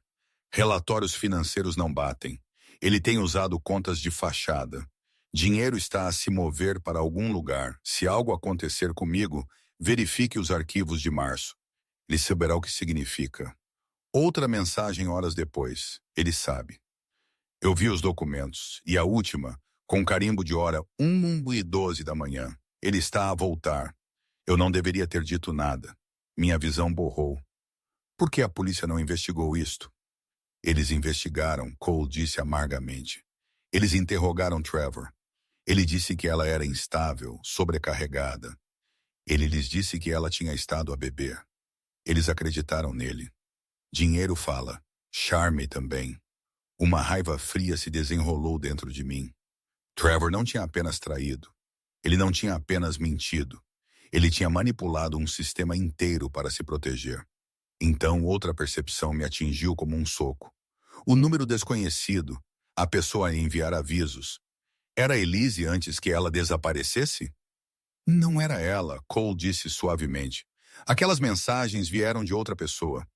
Relatórios financeiros não batem. Ele tem usado contas de fachada. Dinheiro está a se mover para algum lugar. Se algo acontecer comigo, verifique os arquivos de março. Ele saberá o que significa. Outra mensagem horas depois. Ele sabe. Eu vi os documentos. E a última, com carimbo de hora 1h12 da manhã. Ele está a voltar. Eu não deveria ter dito nada. Minha visão borrou. Por que a polícia não investigou isto? Eles investigaram, Cole disse amargamente. Eles interrogaram Trevor. Ele disse que ela era instável, sobrecarregada. Ele lhes disse que ela tinha estado a beber. Eles acreditaram nele. Dinheiro fala. Charme também. Uma raiva fria se desenrolou dentro de mim. Trevor não tinha apenas traído. Ele não tinha apenas mentido. Ele tinha manipulado um sistema inteiro para se proteger. Então outra percepção me atingiu como um soco. O número desconhecido, a pessoa a enviar avisos. Era Elise antes que ela desaparecesse? Não era ela, Cole disse suavemente. Aquelas mensagens vieram de outra pessoa.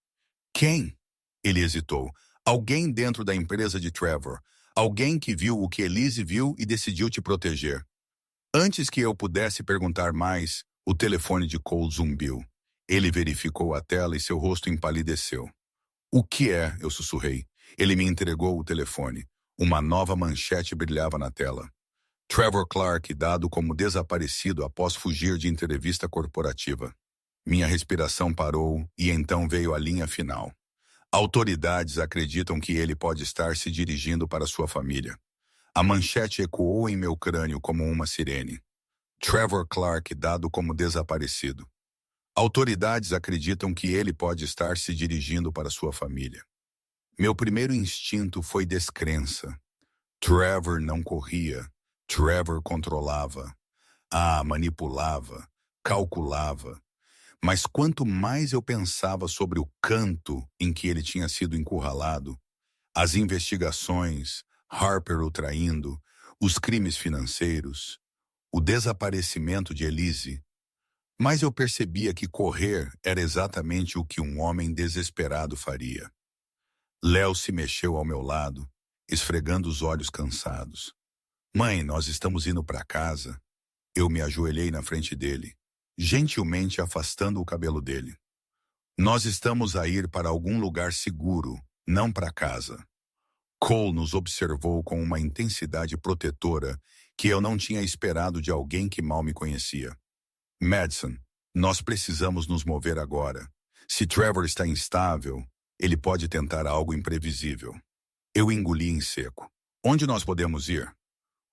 Quem? Ele hesitou. Alguém dentro da empresa de Trevor. Alguém que viu o que Elise viu e decidiu te proteger. Antes que eu pudesse perguntar mais, o telefone de Cole zumbiu. Ele verificou a tela e seu rosto empalideceu. O que é? Eu sussurrei. Ele me entregou o telefone. Uma nova manchete brilhava na tela. Trevor Clark dado como desaparecido após fugir de entrevista corporativa. Minha respiração parou e então veio a linha final. Autoridades acreditam que ele pode estar se dirigindo para sua família. A manchete ecoou em meu crânio como uma sirene. Trevor Clark dado como desaparecido. Autoridades acreditam que ele pode estar se dirigindo para sua família. Meu primeiro instinto foi descrença. Trevor não corria. Trevor controlava. Manipulava. Calculava. Mas quanto mais eu pensava sobre o canto em que ele tinha sido encurralado, as investigações, Harper o traindo, os crimes financeiros, o desaparecimento de Elise, mais eu percebia que correr era exatamente o que um homem desesperado faria. Léo se mexeu ao meu lado, esfregando os olhos cansados. Mãe, nós estamos indo para casa. Eu me ajoelhei na frente dele, gentilmente afastando o cabelo dele. Nós estamos a ir para algum lugar seguro, não para casa. Cole nos observou com uma intensidade protetora que eu não tinha esperado de alguém que mal me conhecia. Madison, nós precisamos nos mover agora. Se Trevor está instável, ele pode tentar algo imprevisível. Eu engoli em seco. Onde nós podemos ir?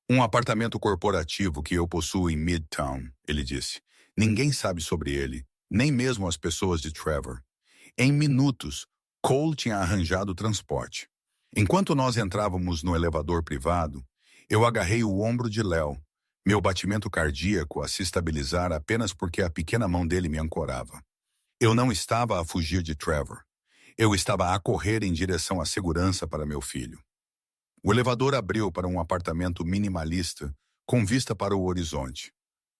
Um apartamento corporativo que eu possuo em Midtown, ele disse. Ninguém sabe sobre ele, nem mesmo as pessoas de Trevor. Em minutos, Cole tinha arranjado o transporte. Enquanto nós entrávamos no elevador privado, eu agarrei o ombro de Léo, meu batimento cardíaco a se estabilizar apenas porque a pequena mão dele me ancorava. Eu não estava a fugir de Trevor. Eu estava a correr em direção à segurança para meu filho. O elevador abriu para um apartamento minimalista com vista para o horizonte.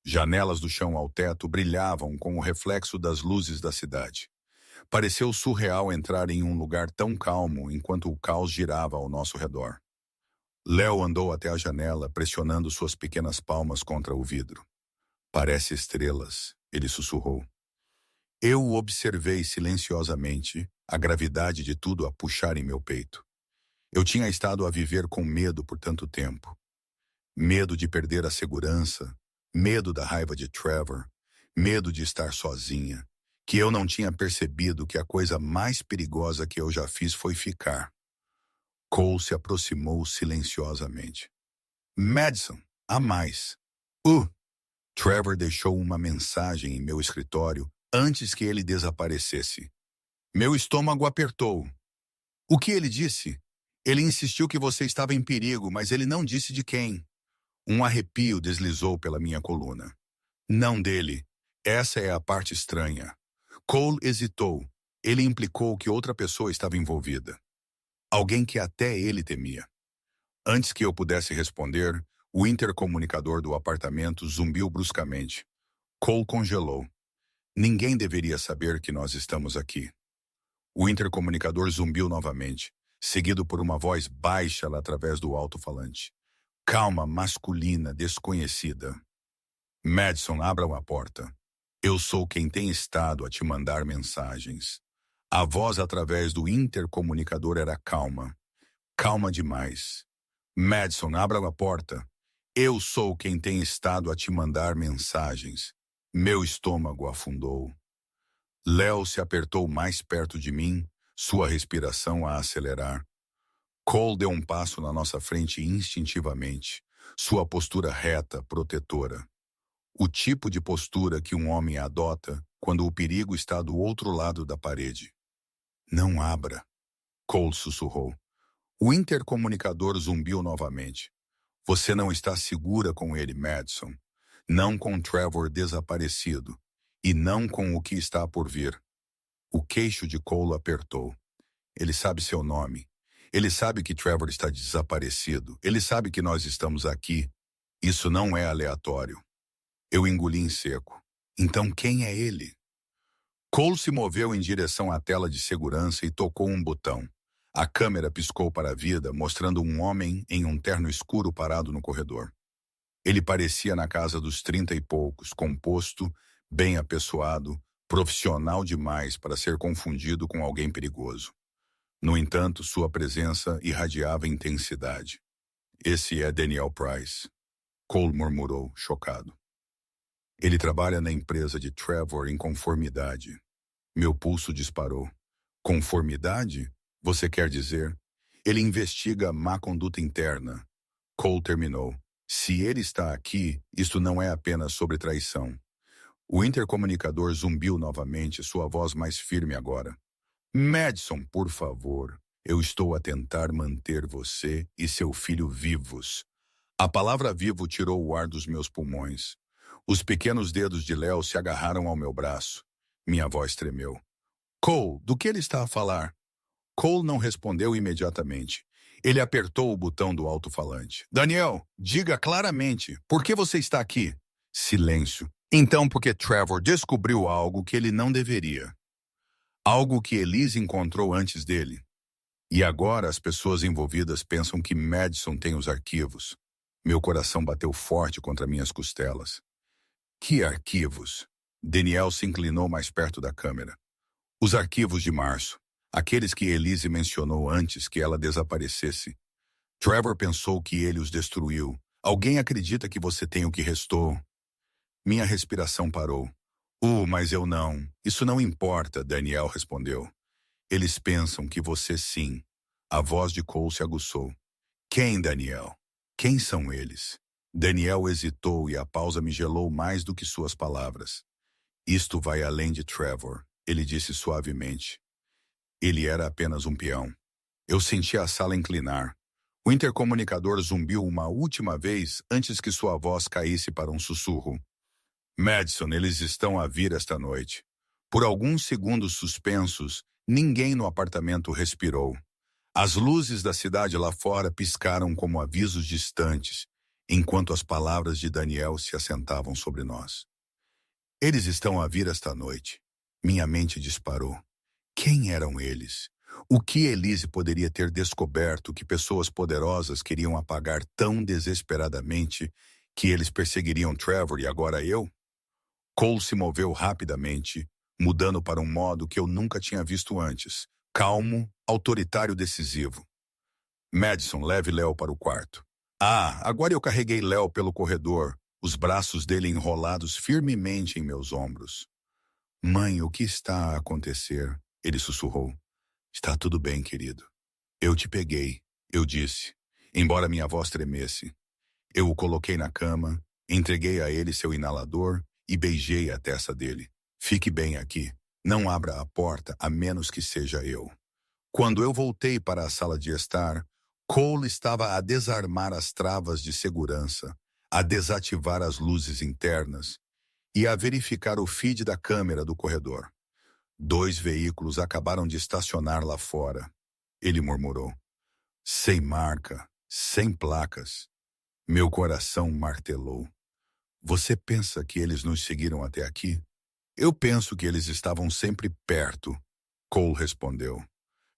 Janelas do chão ao teto brilhavam com o reflexo das luzes da cidade. Pareceu surreal entrar em um lugar tão calmo enquanto o caos girava ao nosso redor. Léo andou até a janela, pressionando suas pequenas palmas contra o vidro. Parece estrelas, ele sussurrou. Eu o observei silenciosamente, a gravidade de tudo a puxar em meu peito. Eu tinha estado a viver com medo por tanto tempo. Medo de perder a segurança, medo da raiva de Trevor, medo de estar sozinha, que eu não tinha percebido que a coisa mais perigosa que eu já fiz foi ficar. Cole se aproximou silenciosamente. Madison, há mais. Trevor deixou uma mensagem em meu escritório antes que ele desaparecesse. Meu estômago apertou. O que ele disse? Ele insistiu que você estava em perigo, mas ele não disse de quem. Um arrepio deslizou pela minha coluna. Não dele. Essa é a parte estranha. Cole hesitou. Ele implicou que outra pessoa estava envolvida. Alguém que até ele temia. Antes que eu pudesse responder, o intercomunicador do apartamento zumbiu bruscamente. Cole congelou. Ninguém deveria saber que nós estamos aqui. O intercomunicador zumbiu novamente, seguido por uma voz baixa lá através do alto-falante. Calma, masculina, desconhecida. Madison, abra a porta. Eu sou quem tem estado a te mandar mensagens. A voz através do intercomunicador era calma. Calma demais. Madison, abra a porta. Eu sou quem tem estado a te mandar mensagens. Meu estômago afundou. Léo se apertou mais perto de mim, sua respiração a acelerar. Cole deu um passo na nossa frente instintivamente, sua postura reta, protetora. O tipo de postura que um homem adota quando o perigo está do outro lado da parede. Não abra, Cole sussurrou. O intercomunicador zumbiu novamente. Você não está segura com ele, Madison. Não com Trevor desaparecido. E não com o que está por vir. O queixo de Cole apertou. Ele sabe seu nome. Ele sabe que Trevor está desaparecido. Ele sabe que nós estamos aqui. Isso não é aleatório. Eu engoli em seco. Então quem é ele? Cole se moveu em direção à tela de segurança e tocou um botão. A câmera piscou para a vida, mostrando um homem em um terno escuro parado no corredor. Ele parecia na casa dos 30 e poucos, composto, bem apessoado, profissional demais para ser confundido com alguém perigoso. No entanto, sua presença irradiava intensidade. Esse é Daniel Price, Cole murmurou, chocado. Ele trabalha na empresa de Trevor em conformidade. Meu pulso disparou. Conformidade? Você quer dizer? Ele investiga má conduta interna. Cole terminou. Se ele está aqui, isto não é apenas sobre traição. O intercomunicador zumbiu novamente, sua voz mais firme agora. Madison, por favor, eu estou a tentar manter você e seu filho vivos. A palavra vivo tirou o ar dos meus pulmões. Os pequenos dedos de Léo se agarraram ao meu braço. Minha voz tremeu. Cole, do que ele está a falar? Cole não respondeu imediatamente. Ele apertou o botão do alto-falante. Daniel, diga claramente, por que você está aqui? Silêncio. Então, porque Trevor descobriu algo que ele não deveria. Algo que Elise encontrou antes dele. E agora as pessoas envolvidas pensam que Madison tem os arquivos. Meu coração bateu forte contra minhas costelas. Que arquivos? Daniel se inclinou mais perto da câmera. Os arquivos de março. Aqueles que Elise mencionou antes que ela desaparecesse. Trevor pensou que ele os destruiu. Alguém acredita que você tem o que restou? Minha respiração parou. Mas eu não. Isso não importa, Daniel respondeu. Eles pensam que você sim. A voz de Cole se aguçou. Quem, Daniel? Quem são eles? Daniel hesitou e a pausa me gelou mais do que suas palavras. Isto vai além de Trevor, ele disse suavemente. Ele era apenas um peão. Eu senti a sala inclinar. O intercomunicador zumbiu uma última vez antes que sua voz caísse para um sussurro. Madison, eles estão a vir esta noite. Por alguns segundos suspensos, ninguém no apartamento respirou. As luzes da cidade lá fora piscaram como avisos distantes, enquanto as palavras de Daniel se assentavam sobre nós. Eles estão a vir esta noite. Minha mente disparou. Quem eram eles? O que Elise poderia ter descoberto que pessoas poderosas queriam apagar tão desesperadamente que eles perseguiriam Trevor e agora eu? Cole se moveu rapidamente, mudando para um modo que eu nunca tinha visto antes. Calmo, autoritário, decisivo. Madison, leve Léo para o quarto. Agora eu carreguei Léo pelo corredor, os braços dele enrolados firmemente em meus ombros. Mãe, o que está a acontecer? Ele sussurrou. Está tudo bem, querido. Eu te peguei, eu disse, embora minha voz tremesse. Eu o coloquei na cama, entreguei a ele seu inalador e beijei a testa dele. Fique bem aqui. Não abra a porta a menos que seja eu. Quando eu voltei para a sala de estar, Cole estava a desarmar as travas de segurança, a desativar as luzes internas e a verificar o feed da câmera do corredor. 2 veículos acabaram de estacionar lá fora. Ele murmurou. Sem marca, sem placas. Meu coração martelou. Você pensa que eles nos seguiram até aqui? Eu penso que eles estavam sempre perto, Cole respondeu.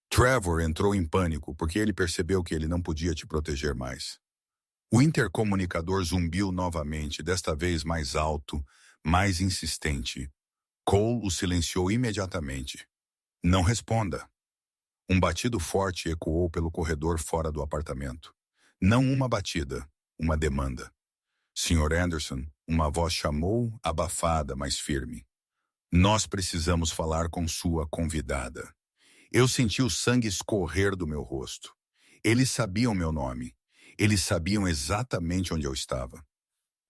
Trevor entrou em pânico porque ele percebeu que ele não podia te proteger mais. O intercomunicador zumbiu novamente, desta vez mais alto, mais insistente. Cole o silenciou imediatamente. Não responda. Um batido forte ecoou pelo corredor fora do apartamento. Não uma batida, uma demanda. Sr. Anderson, uma voz chamou, abafada, mas firme. Nós precisamos falar com sua convidada. Eu senti o sangue escorrer do meu rosto. Eles sabiam meu nome. Eles sabiam exatamente onde eu estava.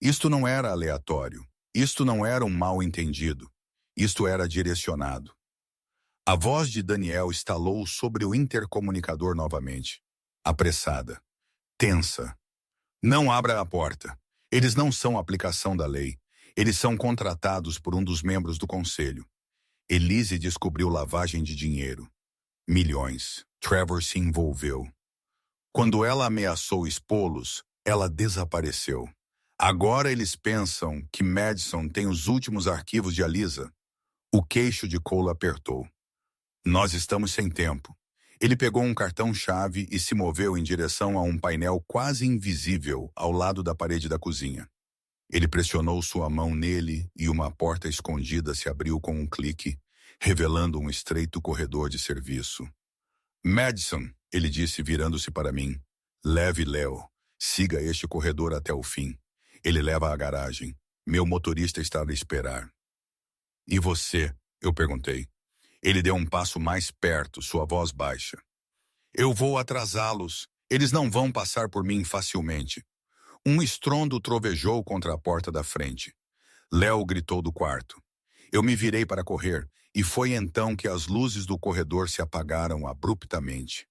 Isto não era aleatório. Isto não era um mal-entendido. Isto era direcionado. A voz de Daniel estalou sobre o intercomunicador novamente. Apressada. Tensa. Não abra a porta. Eles não são aplicação da lei. Eles são contratados por um dos membros do conselho. Elise descobriu lavagem de dinheiro. Milhões. Trevor se envolveu. Quando ela ameaçou expô-los, ela desapareceu. Agora eles pensam que Madison tem os últimos arquivos de Alisa. O queixo de Cole apertou. Nós estamos sem tempo. Ele pegou um cartão-chave e se moveu em direção a um painel quase invisível ao lado da parede da cozinha. Ele pressionou sua mão nele e uma porta escondida se abriu com um clique, revelando um estreito corredor de serviço. Madison, ele disse virando-se para mim, leve Léo, siga este corredor até o fim. Ele leva à garagem. Meu motorista está a esperar. E você? Eu perguntei. Ele deu um passo mais perto, sua voz baixa. Eu vou atrasá-los. Eles não vão passar por mim facilmente. Um estrondo trovejou contra a porta da frente. Léo gritou do quarto. Eu me virei para correr, e foi então que as luzes do corredor se apagaram abruptamente.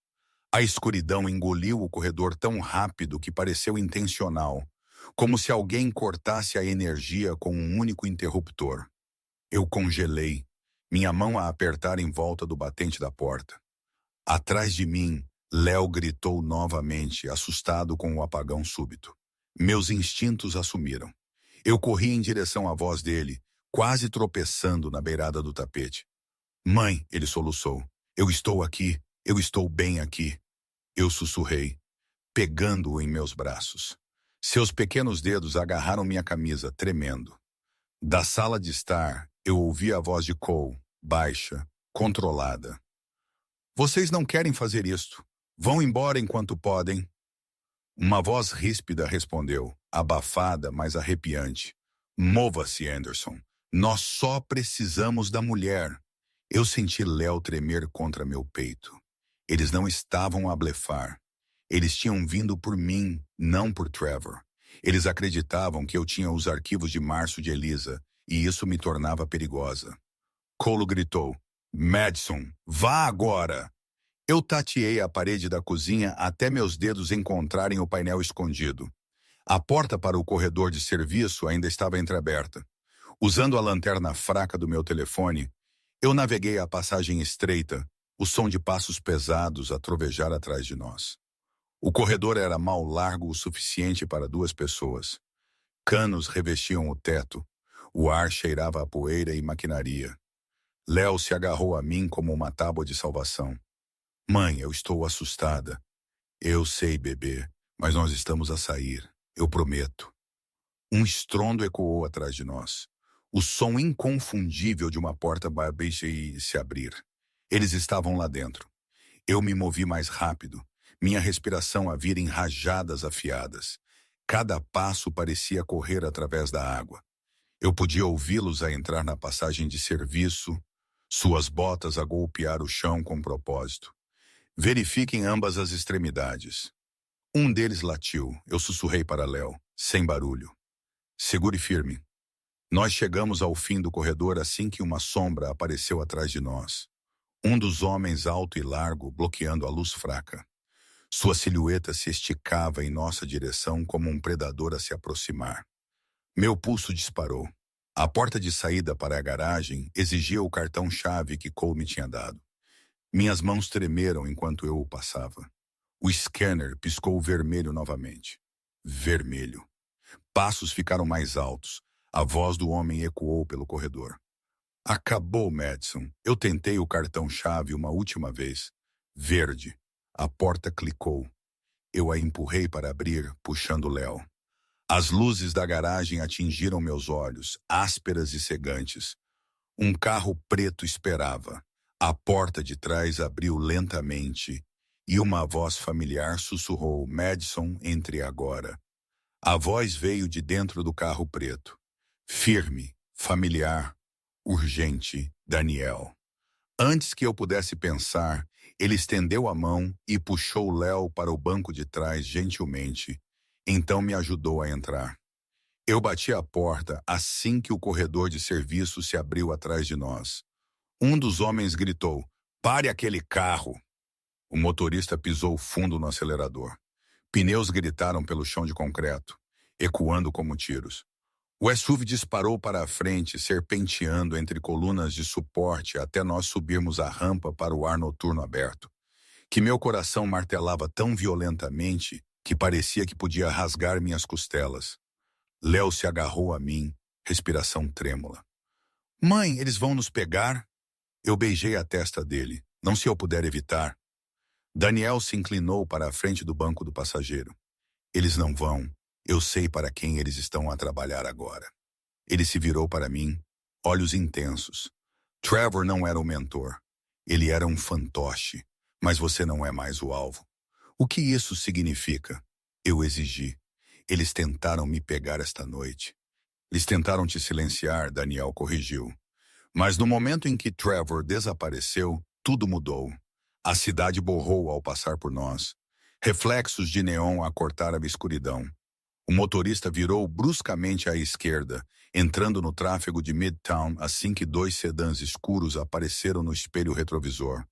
A escuridão engoliu o corredor tão rápido que pareceu intencional, como se alguém cortasse a energia com um único interruptor. Eu congelei, minha mão a apertar em volta do batente da porta. Atrás de mim, Léo gritou novamente, assustado com o apagão súbito. Meus instintos assumiram. Eu corri em direção à voz dele, quase tropeçando na beirada do tapete. Mãe, ele soluçou. Eu estou aqui, eu estou bem aqui. Eu sussurrei, pegando-o em meus braços. Seus pequenos dedos agarraram minha camisa, tremendo. Da sala de estar, eu ouvi a voz de Cole, baixa, controlada. Vocês não querem fazer isto. Vão embora enquanto podem. Uma voz ríspida respondeu, abafada, mas arrepiante. Mova-se, Anderson. Nós só precisamos da mulher. Eu senti Léo tremer contra meu peito. Eles não estavam a blefar. Eles tinham vindo por mim, não por Trevor. Eles acreditavam que eu tinha os arquivos de março de Elisa, e isso me tornava perigosa. Cole gritou, Madison, vá agora! Eu tateei a parede da cozinha até meus dedos encontrarem o painel escondido. A porta para o corredor de serviço ainda estava entreaberta. Usando a lanterna fraca do meu telefone, eu naveguei a passagem estreita, o som de passos pesados a trovejar atrás de nós. O corredor era mal largo o suficiente para 2 pessoas. Canos revestiam o teto. O ar cheirava a poeira e maquinaria. Léo se agarrou a mim como uma tábua de salvação. Mãe, eu estou assustada. Eu sei, bebê, mas nós estamos a sair. Eu prometo. Um estrondo ecoou atrás de nós. O som inconfundível de uma porta baixa e se abrir. Eles estavam lá dentro. Eu me movi mais rápido, minha respiração a vir em rajadas afiadas. Cada passo parecia correr através da água. Eu podia ouvi-los a entrar na passagem de serviço, suas botas a golpear o chão com propósito. Verifiquem ambas as extremidades. Um deles latiu. Eu sussurrei para Léo, sem barulho. Segure firme. Nós chegamos ao fim do corredor assim que uma sombra apareceu atrás de nós. Um dos homens alto e largo bloqueando a luz fraca. Sua silhueta se esticava em nossa direção como um predador a se aproximar. Meu pulso disparou. A porta de saída para a garagem exigia o cartão-chave que Cole me tinha dado. Minhas mãos tremeram enquanto eu o passava. O scanner piscou vermelho novamente. Vermelho. Passos ficaram mais altos. A voz do homem ecoou pelo corredor. Acabou, Madison. Eu tentei o cartão-chave uma última vez. Verde. A porta clicou. Eu a empurrei para abrir, puxando Léo. As luzes da garagem atingiram meus olhos, ásperas e cegantes. Um carro preto esperava. A porta de trás abriu lentamente e uma voz familiar sussurrou, Madison, entre agora. A voz veio de dentro do carro preto. Firme, familiar, urgente, Daniel. Antes que eu pudesse pensar, ele estendeu a mão e puxou Léo para o banco de trás gentilmente. Então me ajudou a entrar. Eu bati a porta assim que o corredor de serviço se abriu atrás de nós. Um dos homens gritou, pare aquele carro! O motorista pisou fundo no acelerador. Pneus gritaram pelo chão de concreto, ecoando como tiros. O SUV disparou para a frente, serpenteando entre colunas de suporte até nós subirmos a rampa para o ar noturno aberto, que meu coração martelava tão violentamente que parecia que podia rasgar minhas costelas. Léo se agarrou a mim, respiração trêmula. Mãe, eles vão nos pegar? Eu beijei a testa dele, não se eu puder evitar. Daniel se inclinou para a frente do banco do passageiro. Eles não vão. Eu sei para quem eles estão a trabalhar agora. Ele se virou para mim, olhos intensos. Trevor não era o mentor. Ele era um fantoche, mas você não é mais o alvo. O que isso significa? Eu exigi. Eles tentaram me pegar esta noite. Eles tentaram te silenciar, Daniel corrigiu. Mas no momento em que Trevor desapareceu, tudo mudou. A cidade borrou ao passar por nós. Reflexos de neon a cortar a escuridão. O motorista virou bruscamente à esquerda, entrando no tráfego de Midtown assim que 2 sedãs escuros apareceram no espelho retrovisor.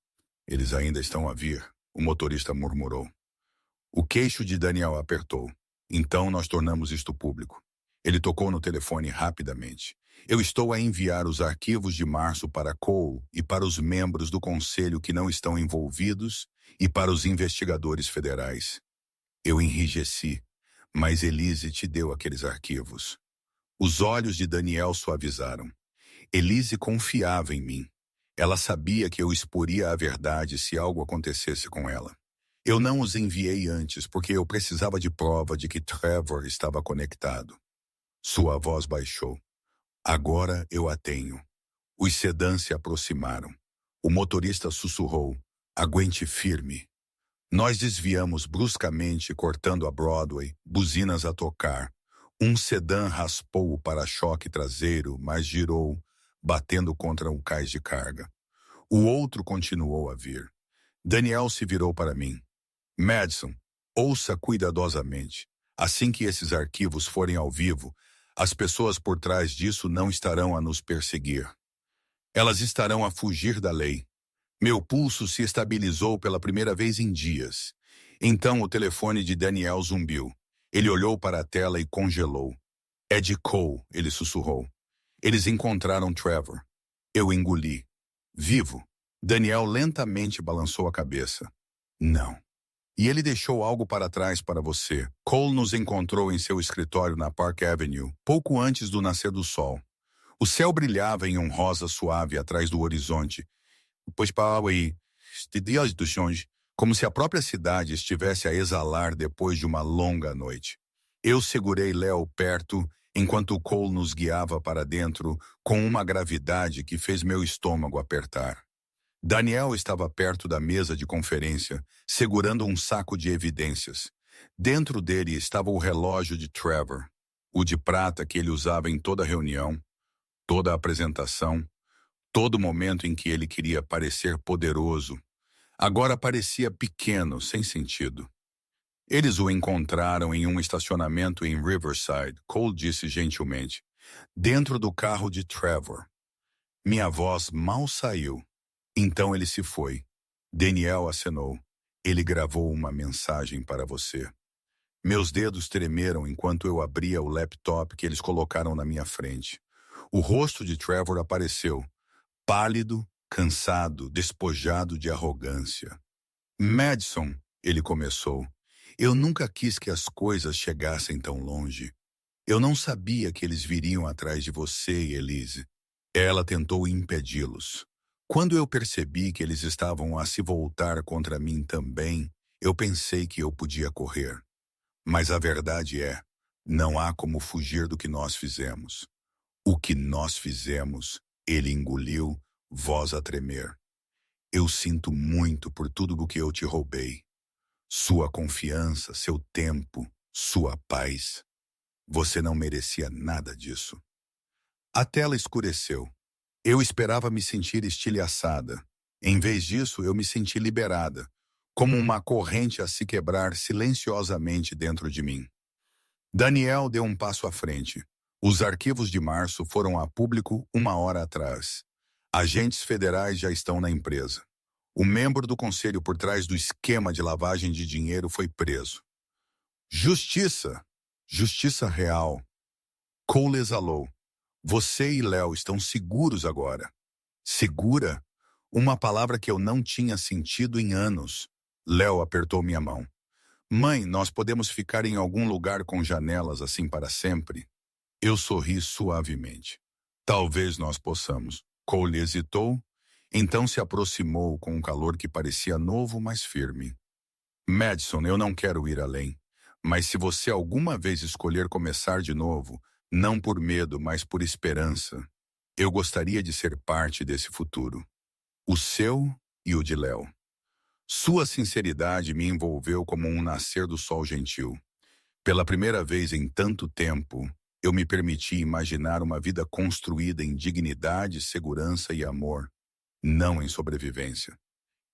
Eles ainda estão a vir, o motorista murmurou. O queixo de Daniel apertou. Então nós tornamos isto público. Ele tocou no telefone rapidamente. Eu estou a enviar os arquivos de março para Cole e para os membros do conselho que não estão envolvidos e para os investigadores federais. Eu enrijeci, mas Elise te deu aqueles arquivos. Os olhos de Daniel suavizaram. Elise confiava em mim. Ela sabia que eu exporia a verdade se algo acontecesse com ela. Eu não os enviei antes porque eu precisava de prova de que Trevor estava conectado. Sua voz baixou. Agora eu a tenho. Os sedãs se aproximaram. O motorista sussurrou. Aguente firme. Nós desviamos bruscamente, cortando a Broadway, buzinas a tocar. Um sedã raspou o para-choque traseiro, mas girou, batendo contra um cais de carga. O outro continuou a vir. Daniel se virou para mim. Madison, ouça cuidadosamente. Assim que esses arquivos forem ao vivo, as pessoas por trás disso não estarão a nos perseguir. Elas estarão a fugir da lei. Meu pulso se estabilizou pela primeira vez em dias. Então o telefone de Daniel zumbiu. Ele olhou para a tela e congelou. É de Cole, ele sussurrou. Eles encontraram Trevor. Eu engoli. Vivo. Daniel lentamente balançou a cabeça. Não. E ele deixou algo para trás para você. Cole nos encontrou em seu escritório na Park Avenue, pouco antes do nascer do sol. O céu brilhava em um rosa suave atrás do horizonte. Pois para aí, dias do sonhos, como se a própria cidade estivesse a exalar depois de uma longa noite. Eu segurei Léo perto enquanto Cole nos guiava para dentro com uma gravidade que fez meu estômago apertar. Daniel estava perto da mesa de conferência, segurando um saco de evidências. Dentro dele estava o relógio de Trevor, o de prata que ele usava em toda reunião, toda apresentação, todo momento em que ele queria parecer poderoso. Agora parecia pequeno, sem sentido. Eles o encontraram em um estacionamento em Riverside, Cole disse gentilmente, dentro do carro de Trevor. Minha voz mal saiu. Então ele se foi. Daniel acenou. Ele gravou uma mensagem para você. Meus dedos tremeram enquanto eu abria o laptop que eles colocaram na minha frente. O rosto de Trevor apareceu, pálido, cansado, despojado de arrogância. Madison, ele começou. Eu nunca quis que as coisas chegassem tão longe. Eu não sabia que eles viriam atrás de você e Elise. Ela tentou impedi-los. Quando eu percebi que eles estavam a se voltar contra mim também, eu pensei que eu podia correr. Mas a verdade é, não há como fugir do que nós fizemos. O que nós fizemos, ele engoliu, voz a tremer. Eu sinto muito por tudo do que eu te roubei. Sua confiança, seu tempo, sua paz. Você não merecia nada disso. A tela escureceu. Eu esperava me sentir estilhaçada. Em vez disso, eu me senti liberada, como uma corrente a se quebrar silenciosamente dentro de mim. Daniel deu um passo à frente. Os arquivos de março foram a público 1 hora atrás. Agentes federais já estão na empresa. O membro do conselho por trás do esquema de lavagem de dinheiro foi preso. Justiça! Justiça real. Cole exalou. Você e Léo estão seguros agora. Segura? Uma palavra que eu não tinha sentido em anos. Léo apertou minha mão. Mãe, nós podemos ficar em algum lugar com janelas assim para sempre? Eu sorri suavemente. Talvez nós possamos. Cole hesitou, então se aproximou com um calor que parecia novo, mas firme. Madison, eu não quero ir além. Mas se você alguma vez escolher começar de novo, não por medo, mas por esperança, eu gostaria de ser parte desse futuro. O seu e o de Léo. Sua sinceridade me envolveu como um nascer do sol gentil. Pela primeira vez em tanto tempo, eu me permiti imaginar uma vida construída em dignidade, segurança e amor, não em sobrevivência.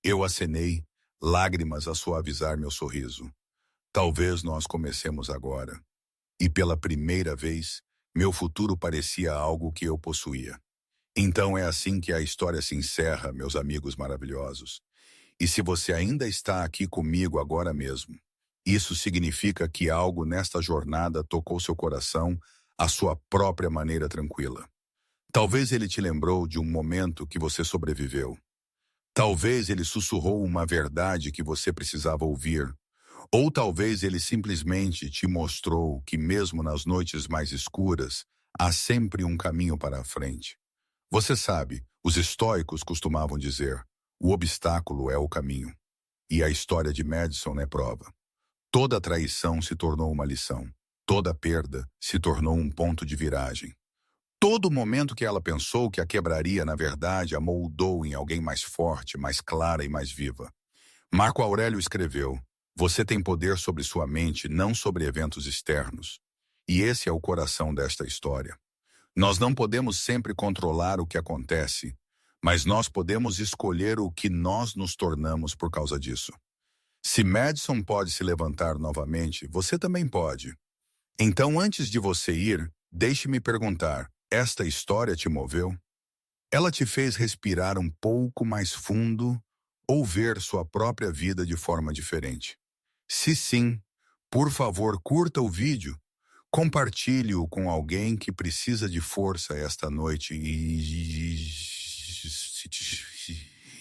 Eu acenei, lágrimas a suavizar meu sorriso. Talvez nós comecemos agora. E pela primeira vez, meu futuro parecia algo que eu possuía. Então é assim que a história se encerra, meus amigos maravilhosos. E se você ainda está aqui comigo agora mesmo, isso significa que algo nesta jornada tocou seu coração à sua própria maneira tranquila. Talvez ele te lembrou de um momento que você sobreviveu. Talvez ele sussurrou uma verdade que você precisava ouvir. Ou talvez ele simplesmente te mostrou que mesmo nas noites mais escuras, há sempre um caminho para a frente. Você sabe, os estoicos costumavam dizer, o obstáculo é o caminho. E a história de Madison é prova. Toda traição se tornou uma lição. Toda perda se tornou um ponto de viragem. Todo momento que ela pensou que a quebraria, na verdade, a moldou em alguém mais forte, mais clara e mais viva. Marco Aurélio escreveu, você tem poder sobre sua mente, não sobre eventos externos. E esse é o coração desta história. Nós não podemos sempre controlar o que acontece, mas nós podemos escolher o que nós nos tornamos por causa disso. Se Madison pode se levantar novamente, você também pode. Então, antes de você ir, deixe-me perguntar: esta história te moveu? Ela te fez respirar um pouco mais fundo ou ver sua própria vida de forma diferente? Se sim, por favor, curta o vídeo, compartilhe-o com alguém que precisa de força esta noite e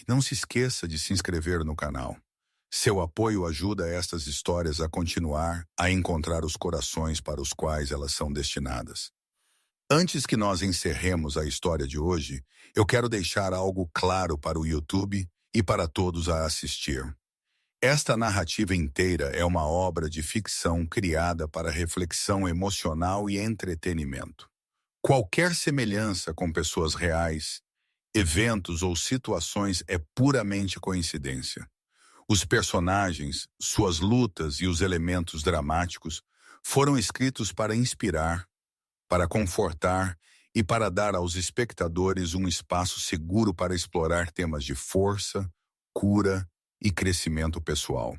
não se esqueça de se inscrever no canal. Seu apoio ajuda estas histórias a continuar a encontrar os corações para os quais elas são destinadas. Antes que nós encerremos a história de hoje, eu quero deixar algo claro para o YouTube e para todos a assistir. Esta narrativa inteira é uma obra de ficção criada para reflexão emocional e entretenimento. Qualquer semelhança com pessoas reais, eventos ou situações é puramente coincidência. Os personagens, suas lutas e os elementos dramáticos foram escritos para inspirar, para confortar e para dar aos espectadores um espaço seguro para explorar temas de força, cura e crescimento pessoal.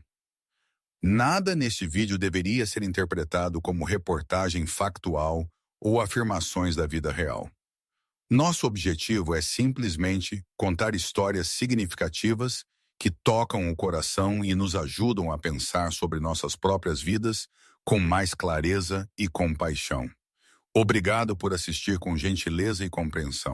Nada neste vídeo deveria ser interpretado como reportagem factual ou afirmações da vida real. Nosso objetivo é simplesmente contar histórias significativas que tocam o coração e nos ajudam a pensar sobre nossas próprias vidas com mais clareza e compaixão. Obrigado por assistir com gentileza e compreensão.